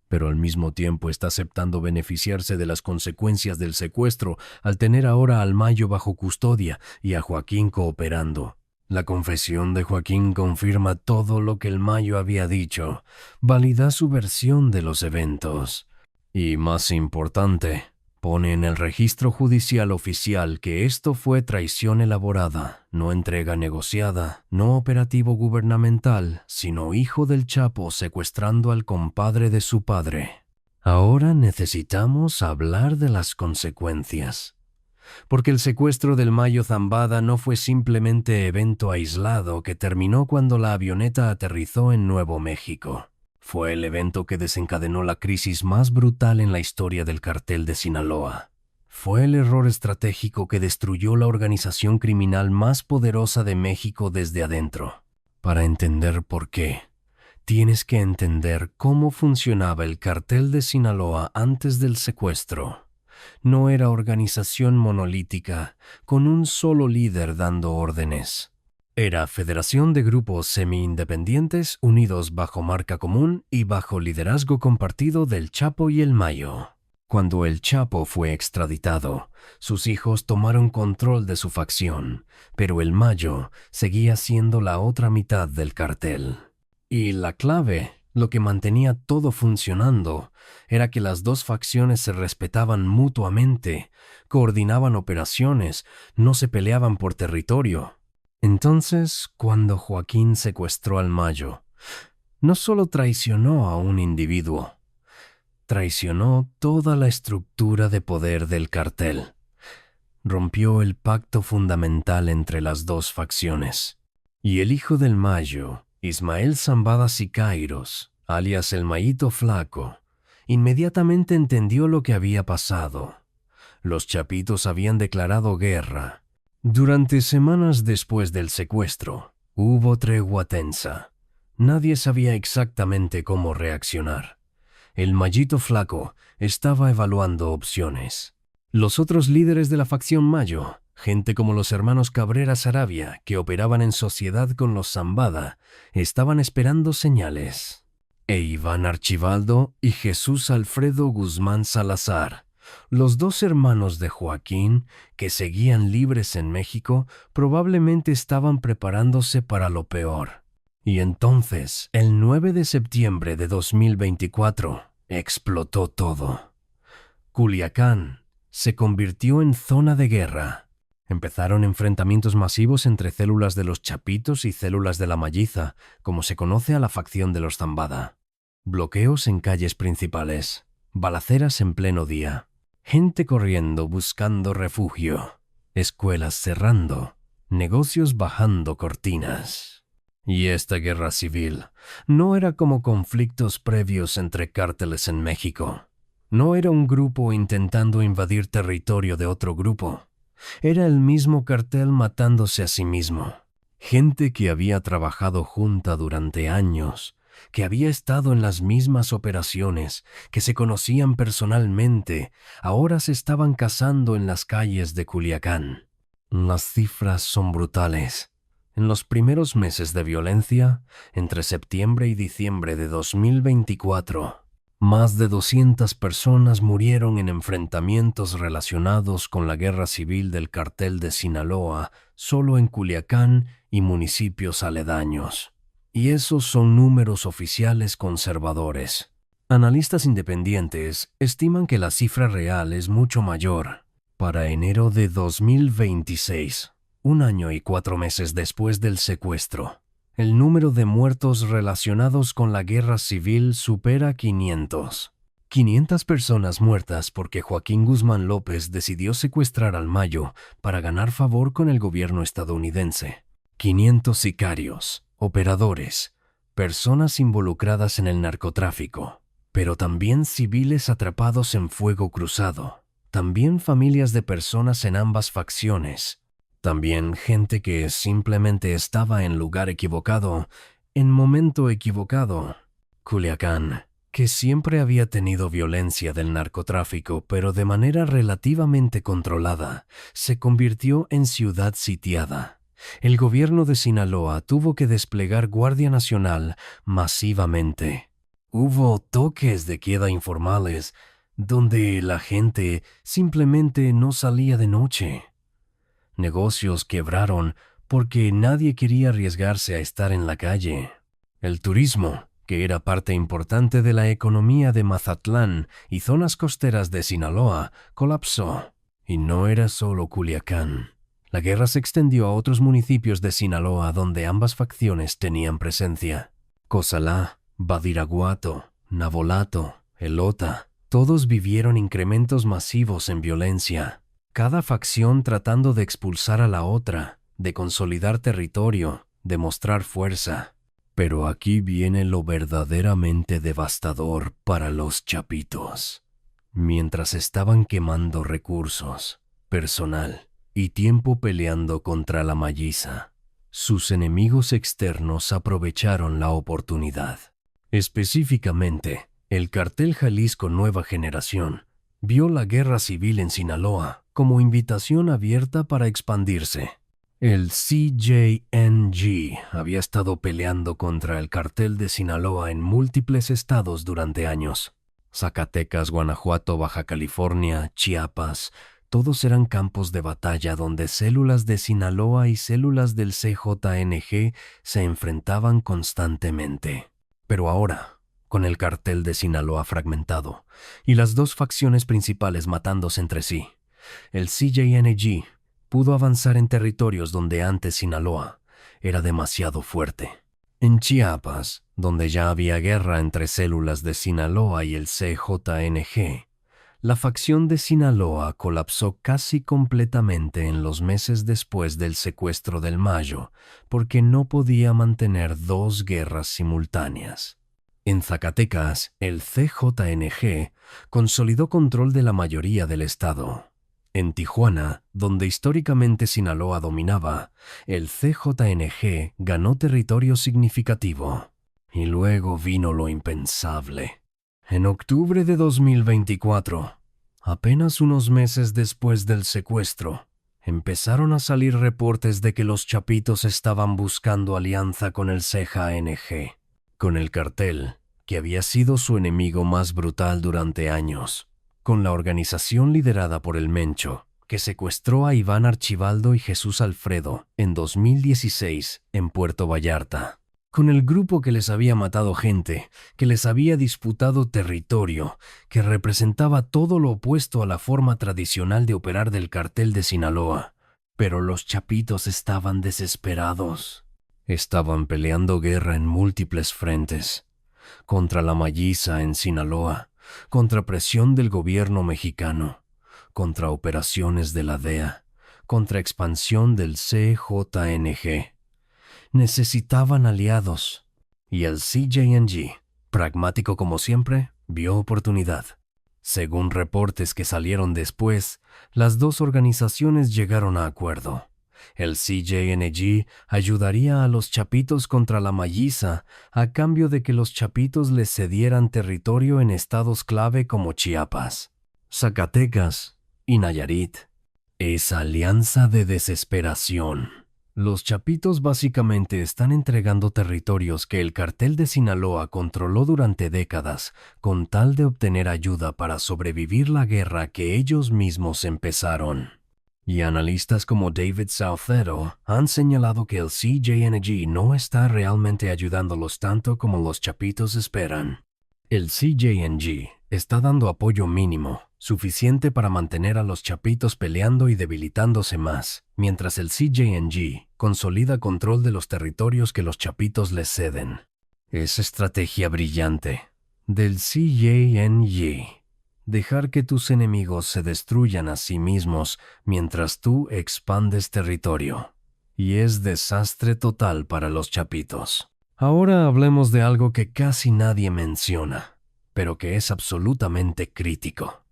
pero al mismo tiempo está aceptando beneficiarse de las consecuencias del secuestro al tener ahora al Mayo bajo custodia y a Joaquín cooperando. La confesión de Joaquín confirma todo lo que el Mayo había dicho, valida su versión de los eventos y, más importante, pone en el registro judicial oficial que esto fue traición elaborada, no entrega negociada, no operativo gubernamental, sino hijo del Chapo secuestrando al compadre de su padre. Ahora necesitamos hablar de las consecuencias. Porque el secuestro del Mayo Zambada no fue simplemente evento aislado que terminó cuando la avioneta aterrizó en Nuevo México. Fue el evento que desencadenó la crisis más brutal en la historia del cartel de Sinaloa. Fue el error estratégico que destruyó la organización criminal más poderosa de México desde adentro. Para entender por qué, tienes que entender cómo funcionaba el cartel de Sinaloa antes del secuestro. No era organización monolítica, con un solo líder dando órdenes. Era federación de grupos semi-independientes unidos bajo marca común y bajo liderazgo compartido del Chapo y el Mayo. Cuando el Chapo fue extraditado, sus hijos tomaron control de su facción, pero el Mayo seguía siendo la otra mitad del cartel. Y la clave, lo que mantenía todo funcionando, era que las dos facciones se respetaban mutuamente, coordinaban operaciones, no se peleaban por territorio. Entonces, cuando Joaquín secuestró al Mayo, no solo traicionó a un individuo, traicionó toda la estructura de poder del cartel. Rompió el pacto fundamental entre las dos facciones. Y el hijo del Mayo, Ismael Zambada Siqueiros, alias el Mayito Flaco, inmediatamente entendió lo que había pasado. Los chapitos habían declarado guerra. Durante semanas después del secuestro, hubo tregua tensa. Nadie sabía exactamente cómo reaccionar. El Mayito Flaco estaba evaluando opciones. Los otros líderes de la facción Mayo, gente como los hermanos Cabrera Saravia, que operaban en sociedad con los Zambada, estaban esperando señales. E Iván Archibaldo y Jesús Alfredo Guzmán Salazar, los dos hermanos de Joaquín, que seguían libres en México, probablemente estaban preparándose para lo peor. Y entonces, el 9 de septiembre de 2024, explotó todo. Culiacán se convirtió en zona de guerra. Empezaron enfrentamientos masivos entre células de los Chapitos y células de la Malliza, como se conoce a la facción de los Zambada. Bloqueos en calles principales, balaceras en pleno día, gente corriendo buscando refugio, escuelas cerrando, negocios bajando cortinas. Y esta guerra civil no era como conflictos previos entre cárteles en México. No era un grupo intentando invadir territorio de otro grupo. Era el mismo cartel matándose a sí mismo. Gente que había trabajado junta durante años, que había estado en las mismas operaciones, que se conocían personalmente, ahora se estaban cazando en las calles de Culiacán. Las cifras son brutales. En los primeros meses de violencia, entre septiembre y diciembre de 2024, más de 200 personas murieron en enfrentamientos relacionados con la guerra civil del cartel de Sinaloa, solo en Culiacán y municipios aledaños. Y esos son números oficiales conservadores. Analistas independientes estiman que la cifra real es mucho mayor. Para enero de 2026, 1 año y 4 meses después del secuestro, el número de muertos relacionados con la guerra civil supera 500. 500 personas muertas porque Joaquín Guzmán López decidió secuestrar al Mayo para ganar favor con el gobierno estadounidense. 500 sicarios, operadores, personas involucradas en el narcotráfico, pero también civiles atrapados en fuego cruzado, también familias de personas en ambas facciones, también gente que simplemente estaba en lugar equivocado, en momento equivocado. Culiacán, que siempre había tenido violencia del narcotráfico, pero de manera relativamente controlada, se convirtió en ciudad sitiada. El gobierno de Sinaloa tuvo que desplegar Guardia Nacional masivamente. Hubo toques de queda informales, donde la gente simplemente no salía de noche. Negocios quebraron porque nadie quería arriesgarse a estar en la calle. El turismo, que era parte importante de la economía de Mazatlán y zonas costeras de Sinaloa, colapsó. Y no era solo Culiacán. La guerra se extendió a otros municipios de Sinaloa donde ambas facciones tenían presencia. Cozalá, Badiraguato, Navolato, Elota, todos vivieron incrementos masivos en violencia. Cada facción tratando de expulsar a la otra, de consolidar territorio, de mostrar fuerza. Pero aquí viene lo verdaderamente devastador para los Chapitos. Mientras estaban quemando recursos, personal y tiempo peleando contra la Malliza, sus enemigos externos aprovecharon la oportunidad. Específicamente, el cartel Jalisco Nueva Generación vio la guerra civil en Sinaloa como invitación abierta para expandirse. El CJNG había estado peleando contra el cartel de Sinaloa en múltiples estados durante años. Zacatecas, Guanajuato, Baja California, Chiapas, todos eran campos de batalla donde células de Sinaloa y células del CJNG se enfrentaban constantemente. Pero ahora, con el cartel de Sinaloa fragmentado y las dos facciones principales matándose entre sí, el CJNG pudo avanzar en territorios donde antes Sinaloa era demasiado fuerte. En Chiapas, donde ya había guerra entre células de Sinaloa y el CJNG, la facción de Sinaloa colapsó casi completamente en los meses después del secuestro del Mayo, porque no podía mantener dos guerras simultáneas. En Zacatecas, el CJNG consolidó control de la mayoría del estado. En Tijuana, donde históricamente Sinaloa dominaba, el CJNG ganó territorio significativo. Y luego vino lo impensable. En octubre de 2024, apenas unos meses después del secuestro, empezaron a salir reportes de que los Chapitos estaban buscando alianza con el CJNG, con el cartel que había sido su enemigo más brutal durante años, con la organización liderada por el Mencho, que secuestró a Iván Archibaldo y Jesús Alfredo en 2016 en Puerto Vallarta, con el grupo que les había matado gente, que les había disputado territorio, que representaba todo lo opuesto a la forma tradicional de operar del cartel de Sinaloa. Pero los Chapitos estaban desesperados. Estaban peleando guerra en múltiples frentes, contra la Malliza en Sinaloa, contra presión del gobierno mexicano, contra operaciones de la DEA, contra expansión del CJNG. Necesitaban aliados, y el CJNG, pragmático como siempre, vio oportunidad. Según reportes que salieron después, las dos organizaciones llegaron a acuerdo. El CJNG ayudaría a los Chapitos contra la Malliza a cambio de que los Chapitos les cedieran territorio en estados clave como Chiapas, Zacatecas y Nayarit. Esa alianza de desesperación. Los Chapitos básicamente están entregando territorios que el cartel de Sinaloa controló durante décadas con tal de obtener ayuda para sobrevivir la guerra que ellos mismos empezaron. Y analistas como David Salcedo han señalado que el CJNG no está realmente ayudándolos tanto como los Chapitos esperan. El CJNG está dando apoyo mínimo, suficiente para mantener a los Chapitos peleando y debilitándose más, mientras el CJNG consolida control de los territorios que los Chapitos les ceden. Es estrategia brillante del CJNG. Dejar que tus enemigos se destruyan a sí mismos mientras tú expandes territorio. Y es desastre total para los Chapitos. Ahora hablemos de algo que casi nadie menciona, pero que es absolutamente crítico.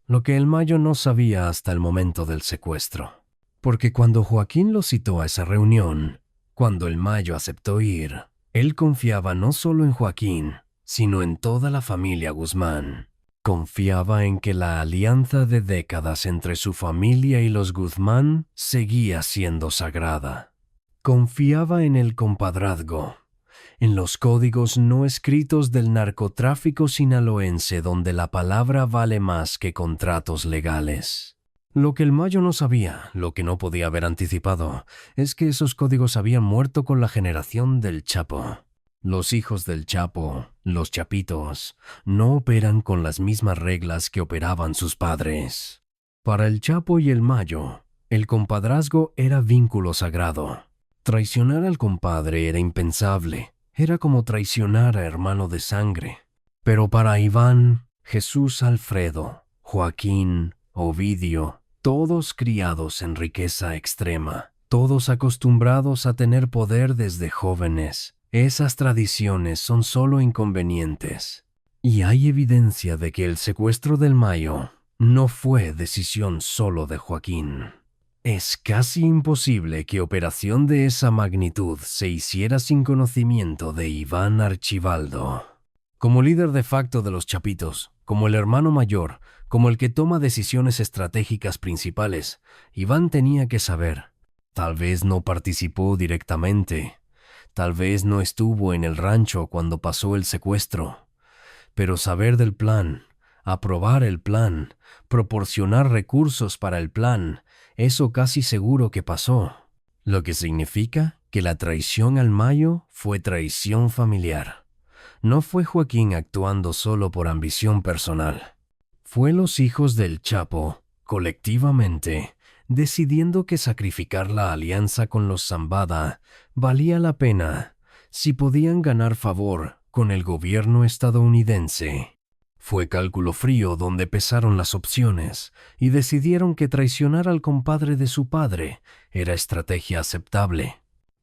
Lo que el Mayo no sabía hasta el momento del secuestro. Porque cuando Joaquín lo citó a esa reunión, cuando el Mayo aceptó ir, él confiaba no solo en Joaquín, sino en toda la familia Guzmán. Confiaba en que la alianza de décadas entre su familia y los Guzmán seguía siendo sagrada. Confiaba en el compadrazgo, en los códigos no escritos del narcotráfico sinaloense donde la palabra vale más que contratos legales. Lo que el Mayo no sabía, lo que no podía haber anticipado, es que esos códigos habían muerto con la generación del Chapo. Los hijos del Chapo, los Chapitos, no operan con las mismas reglas que operaban sus padres. Para el Chapo y el Mayo, el compadrazgo era vínculo sagrado. Traicionar al compadre era impensable, era como traicionar a hermano de sangre. Pero para Iván, Jesús Alfredo, Joaquín, Ovidio, todos criados en riqueza extrema, todos acostumbrados a tener poder desde jóvenes, esas tradiciones son solo inconvenientes. Y hay evidencia de que el secuestro del Mayo no fue decisión solo de Joaquín. Es casi imposible que operación de esa magnitud se hiciera sin conocimiento de Iván Archibaldo. Como líder de facto de los Chapitos, como el hermano mayor, como el que toma decisiones estratégicas principales, Iván tenía que saber. Tal vez no participó directamente. Tal vez no estuvo en el rancho cuando pasó el secuestro, pero saber del plan, aprobar el plan, proporcionar recursos para el plan, eso casi seguro que pasó. Lo que significa que la traición al Mayo fue traición familiar. No fue Joaquín actuando solo por ambición personal. Fue los hijos del Chapo, colectivamente, decidiendo que sacrificar la alianza con los Zambada valía la pena si podían ganar favor con el gobierno estadounidense. Fue cálculo frío donde pesaron las opciones y decidieron que traicionar al compadre de su padre era estrategia aceptable.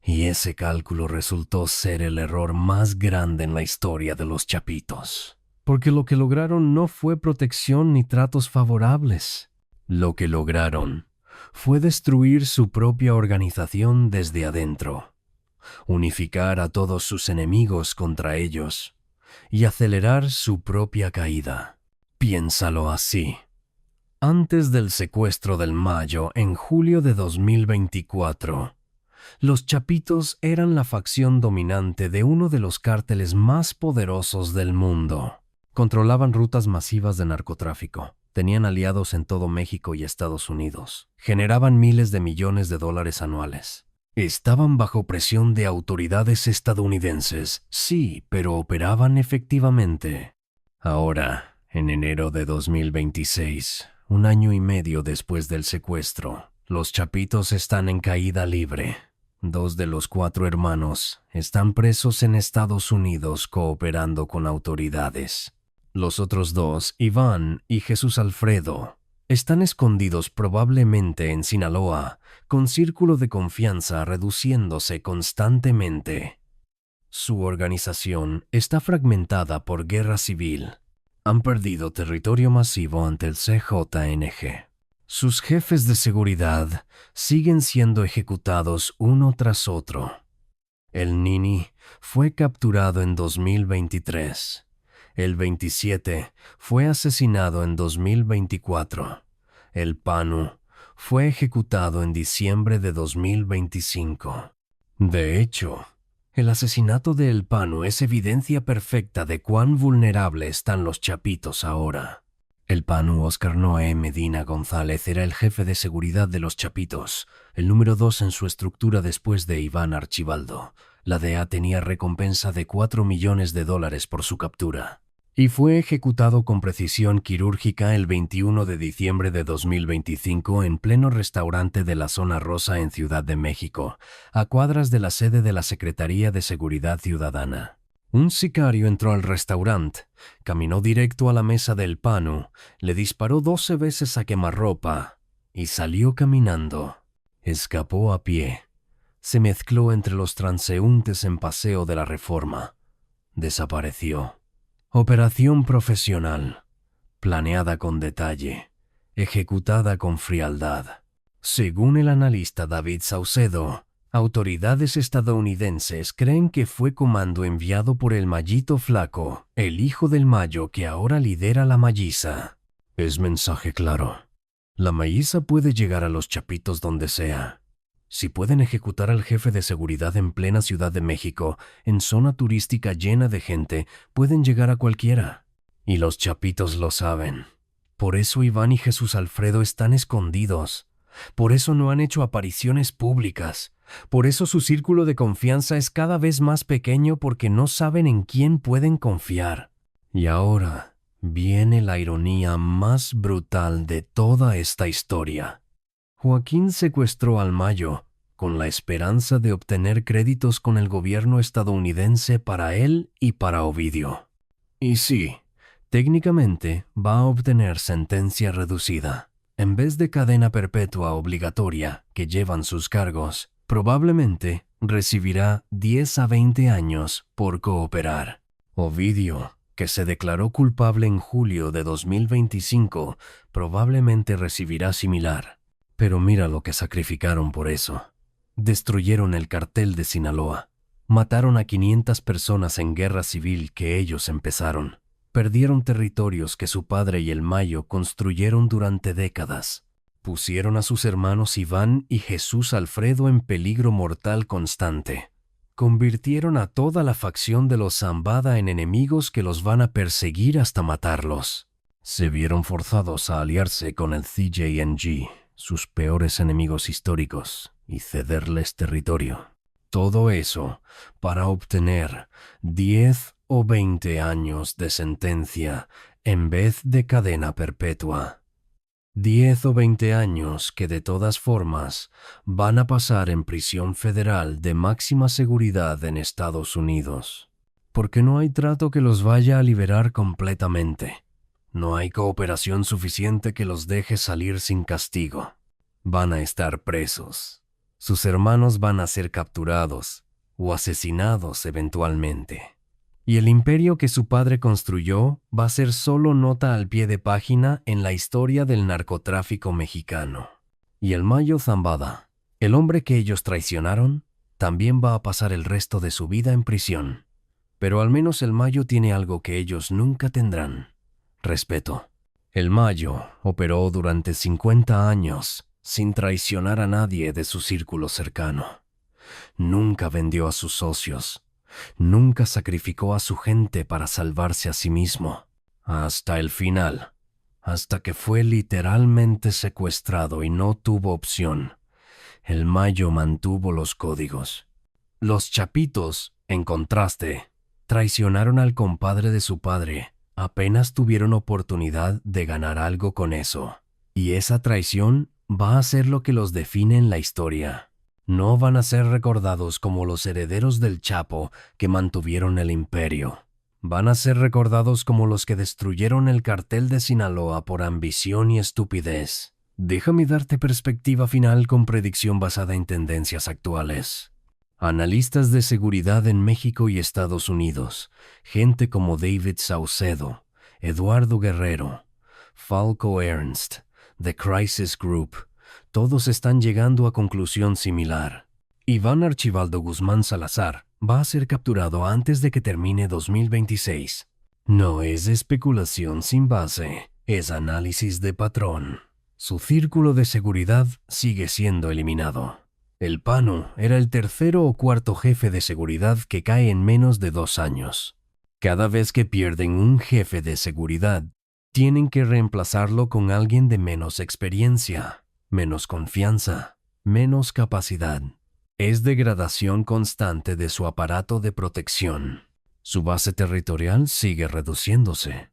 Y ese cálculo resultó ser el error más grande en la historia de los Chapitos. Porque lo que lograron no fue protección ni tratos favorables. Lo que lograron fue destruir su propia organización desde adentro, unificar a todos sus enemigos contra ellos, y acelerar su propia caída. Piénsalo así. Antes del secuestro del Mayo, en julio de 2024, los Chapitos eran la facción dominante de uno de los cárteles más poderosos del mundo. Controlaban rutas masivas de narcotráfico, tenían aliados en todo México y Estados Unidos, generaban miles de millones de dólares anuales. Estaban bajo presión de autoridades estadounidenses, sí, pero operaban efectivamente. Ahora, en enero de 2026, un año y medio después del secuestro, los Chapitos están en caída libre. 2 de los 4 hermanos están presos en Estados Unidos cooperando con autoridades. Los otros 2, Iván y Jesús Alfredo, están escondidos probablemente en Sinaloa, con círculo de confianza reduciéndose constantemente. Su organización está fragmentada por guerra civil. Han perdido territorio masivo ante el CJNG. Sus jefes de seguridad siguen siendo ejecutados uno tras otro. El Nini fue capturado en 2023. El 27 fue asesinado en 2024. El Panu fue ejecutado en diciembre de 2025. De hecho, el asesinato de El Panu es evidencia perfecta de cuán vulnerables están los Chapitos ahora. El Panu Óscar Noé Medina González era el jefe de seguridad de los Chapitos, el número 2 en su estructura después de Iván Archibaldo. La DEA tenía recompensa de $4 millones por su captura. Y fue ejecutado con precisión quirúrgica el 21 de diciembre de 2025 en pleno restaurante de la Zona Rosa en Ciudad de México, a cuadras de la sede de la Secretaría de Seguridad Ciudadana. Un sicario entró al restaurante, caminó directo a la mesa del Panu, le disparó 12 veces a quemarropa y salió caminando. Escapó a pie. Se mezcló entre los transeúntes en Paseo de la Reforma. Desapareció. Operación profesional, planeada con detalle, ejecutada con frialdad. Según el analista David Saucedo, autoridades estadounidenses creen que fue comando enviado por el Mayito Flaco, el hijo del Mayo que ahora lidera la Mayiza. Es mensaje claro. La Mayiza puede llegar a los Chapitos donde sea. Si pueden ejecutar al jefe de seguridad en plena Ciudad de México, en zona turística llena de gente, pueden llegar a cualquiera. Y los Chapitos lo saben. Por eso Iván y Jesús Alfredo están escondidos. Por eso no han hecho apariciones públicas. Por eso su círculo de confianza es cada vez más pequeño porque no saben en quién pueden confiar. Y ahora viene la ironía más brutal de toda esta historia. Joaquín secuestró al Mayo con la esperanza de obtener créditos con el gobierno estadounidense para él y para Ovidio. Y sí, técnicamente va a obtener sentencia reducida. En vez de cadena perpetua obligatoria que llevan sus cargos, probablemente recibirá 10 a 20 años por cooperar. Ovidio, que se declaró culpable en julio de 2025, probablemente recibirá similar. Pero mira lo que sacrificaron por eso. Destruyeron el cartel de Sinaloa. Mataron a 500 personas en guerra civil que ellos empezaron. Perdieron territorios que su padre y el Mayo construyeron durante décadas. Pusieron a sus hermanos Iván y Jesús Alfredo en peligro mortal constante. Convirtieron a toda la facción de los Zambada en enemigos que los van a perseguir hasta matarlos. Se vieron forzados a aliarse con el CJNG, sus peores enemigos históricos, y cederles territorio. Todo eso para obtener 10 o 20 años de sentencia en vez de cadena perpetua. 10 o 20 años que de todas formas van a pasar en prisión federal de máxima seguridad en Estados Unidos. Porque no hay trato que los vaya a liberar completamente. No hay cooperación suficiente que los deje salir sin castigo. Van a estar presos. Sus hermanos van a ser capturados o asesinados eventualmente. Y el imperio que su padre construyó va a ser solo nota al pie de página en la historia del narcotráfico mexicano. Y el Mayo Zambada, el hombre que ellos traicionaron, también va a pasar el resto de su vida en prisión. Pero al menos el Mayo tiene algo que ellos nunca tendrán: respeto. El Mayo operó durante 50 años sin traicionar a nadie de su círculo cercano. Nunca vendió a sus socios. Nunca sacrificó a su gente para salvarse a sí mismo. Hasta el final, hasta que fue literalmente secuestrado y no tuvo opción, el Mayo mantuvo los códigos. Los Chapitos, en contraste, traicionaron al compadre de su padre. Apenas tuvieron oportunidad de ganar algo con eso. Y esa traición va a ser lo que los define en la historia. No van a ser recordados como los herederos del Chapo que mantuvieron el imperio. Van a ser recordados como los que destruyeron el cartel de Sinaloa por ambición y estupidez. Déjame darte perspectiva final con predicción basada en tendencias actuales. Analistas de seguridad en México y Estados Unidos, gente como David Saucedo, Eduardo Guerrero, Falco Ernst, The Crisis Group, todos están llegando a conclusión similar. Iván Archibaldo Guzmán Salazar va a ser capturado antes de que termine 2026. No es especulación sin base, es análisis de patrón. Su círculo de seguridad sigue siendo eliminado. El Pano era el tercero o cuarto jefe de seguridad que cae en menos de 2 años. Cada vez que pierden un jefe de seguridad, tienen que reemplazarlo con alguien de menos experiencia, menos confianza, menos capacidad. Es degradación constante de su aparato de protección. Su base territorial sigue reduciéndose.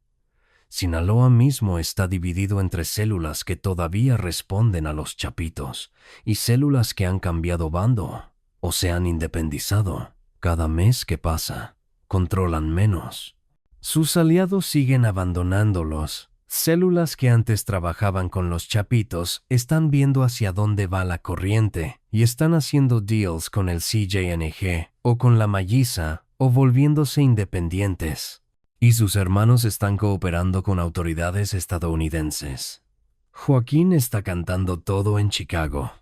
Sinaloa mismo está dividido entre células que todavía responden a los Chapitos y células que han cambiado bando o se han independizado. Cada mes que pasa, controlan menos. Sus aliados siguen abandonándolos. Células que antes trabajaban con los Chapitos están viendo hacia dónde va la corriente y están haciendo deals con el CJNG o con la Malliza o volviéndose independientes. Y sus hermanos están cooperando con autoridades estadounidenses. Joaquín está cantando todo en Chicago.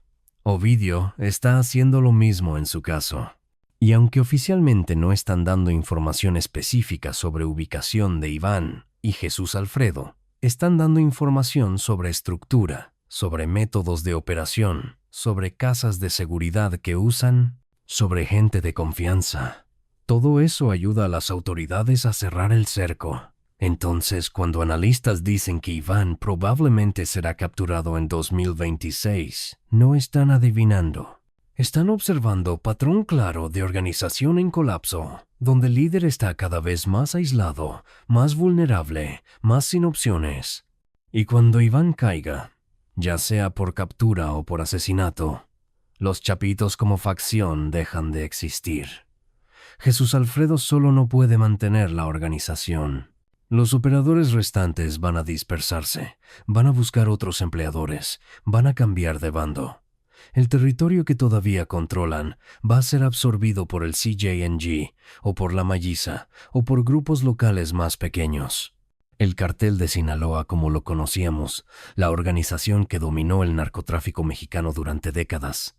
Ovidio está haciendo lo mismo en su caso. Y aunque oficialmente no están dando información específica sobre ubicación de Iván y Jesús Alfredo, están dando información sobre estructura, sobre métodos de operación, sobre casas de seguridad que usan, sobre gente de confianza. Todo eso ayuda a las autoridades a cerrar el cerco. Entonces, cuando analistas dicen que Iván probablemente será capturado en 2026, no están adivinando. Están observando patrón claro de organización en colapso, donde el líder está cada vez más aislado, más vulnerable, más sin opciones. Y cuando Iván caiga, ya sea por captura o por asesinato, los Chapitos como facción dejan de existir. Jesús Alfredo solo no puede mantener la organización. Los operadores restantes van a dispersarse, van a buscar otros empleadores, van a cambiar de bando. El territorio que todavía controlan va a ser absorbido por el CJNG, o por la Malliza, o por grupos locales más pequeños. El cartel de Sinaloa como lo conocíamos, la organización que dominó el narcotráfico mexicano durante décadas,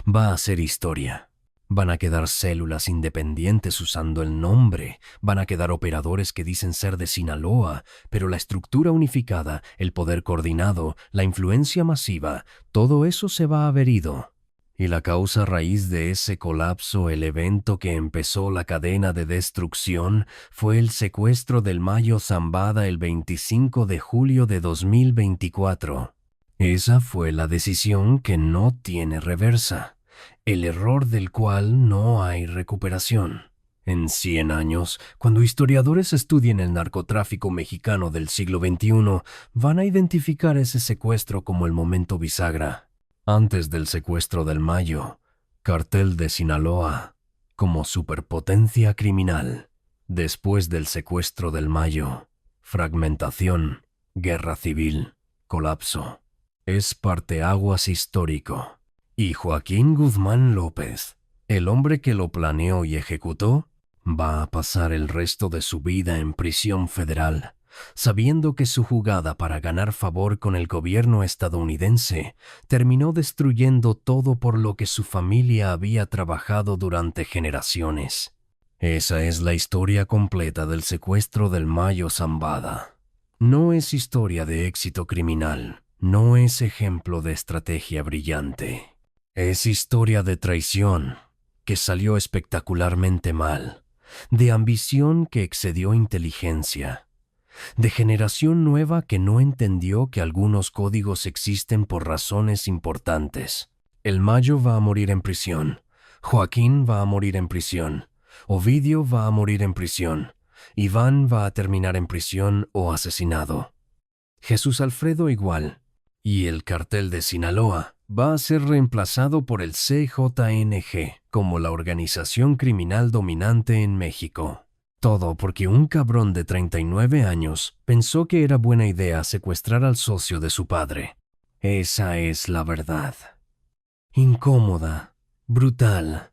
va a ser historia. Van a quedar células independientes usando el nombre, van a quedar operadores que dicen ser de Sinaloa, pero la estructura unificada, el poder coordinado, la influencia masiva, todo eso se va a haber ido. Y la causa raíz de ese colapso, el evento que empezó la cadena de destrucción, fue el secuestro del Mayo Zambada el 25 de julio de 2024. Esa fue la decisión que no tiene reversa. El error del cual no hay recuperación. En 100 años, cuando historiadores estudien el narcotráfico mexicano del siglo XXI, van a identificar ese secuestro como el momento bisagra. Antes del secuestro del Mayo, cartel de Sinaloa, como superpotencia criminal. Después del secuestro del Mayo, fragmentación, guerra civil, colapso. Es parteaguas histórico. Y Joaquín Guzmán López, el hombre que lo planeó y ejecutó, va a pasar el resto de su vida en prisión federal, sabiendo que su jugada para ganar favor con el gobierno estadounidense terminó destruyendo todo por lo que su familia había trabajado durante generaciones. Esa es la historia completa del secuestro del Mayo Zambada. No es historia de éxito criminal, no es ejemplo de estrategia brillante. Es historia de traición, que salió espectacularmente mal, de ambición que excedió inteligencia, de generación nueva que no entendió que algunos códigos existen por razones importantes. El Mayo va a morir en prisión, Joaquín va a morir en prisión, Ovidio va a morir en prisión, Iván va a terminar en prisión o asesinado. Jesús Alfredo igual. Y el cartel de Sinaloa va a ser reemplazado por el CJNG como la organización criminal dominante en México. Todo porque un cabrón de 39 años pensó que era buena idea secuestrar al socio de su padre. Esa es la verdad. Incómoda, brutal,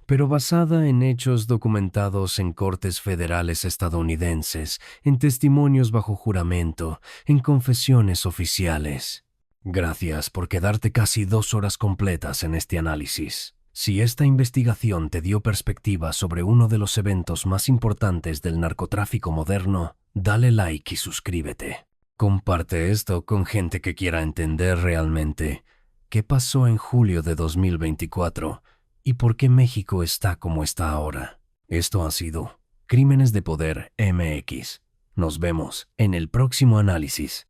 pero basada en hechos documentados en cortes federales estadounidenses, en testimonios bajo juramento, en confesiones oficiales. Gracias por quedarte casi 2 horas completas en este análisis. Si esta investigación te dio perspectiva sobre uno de los eventos más importantes del narcotráfico moderno, dale like y suscríbete. Comparte esto con gente que quiera entender realmente qué pasó en julio de 2024 y por qué México está como está ahora. Esto ha sido Crímenes de Poder MX. Nos vemos en el próximo análisis.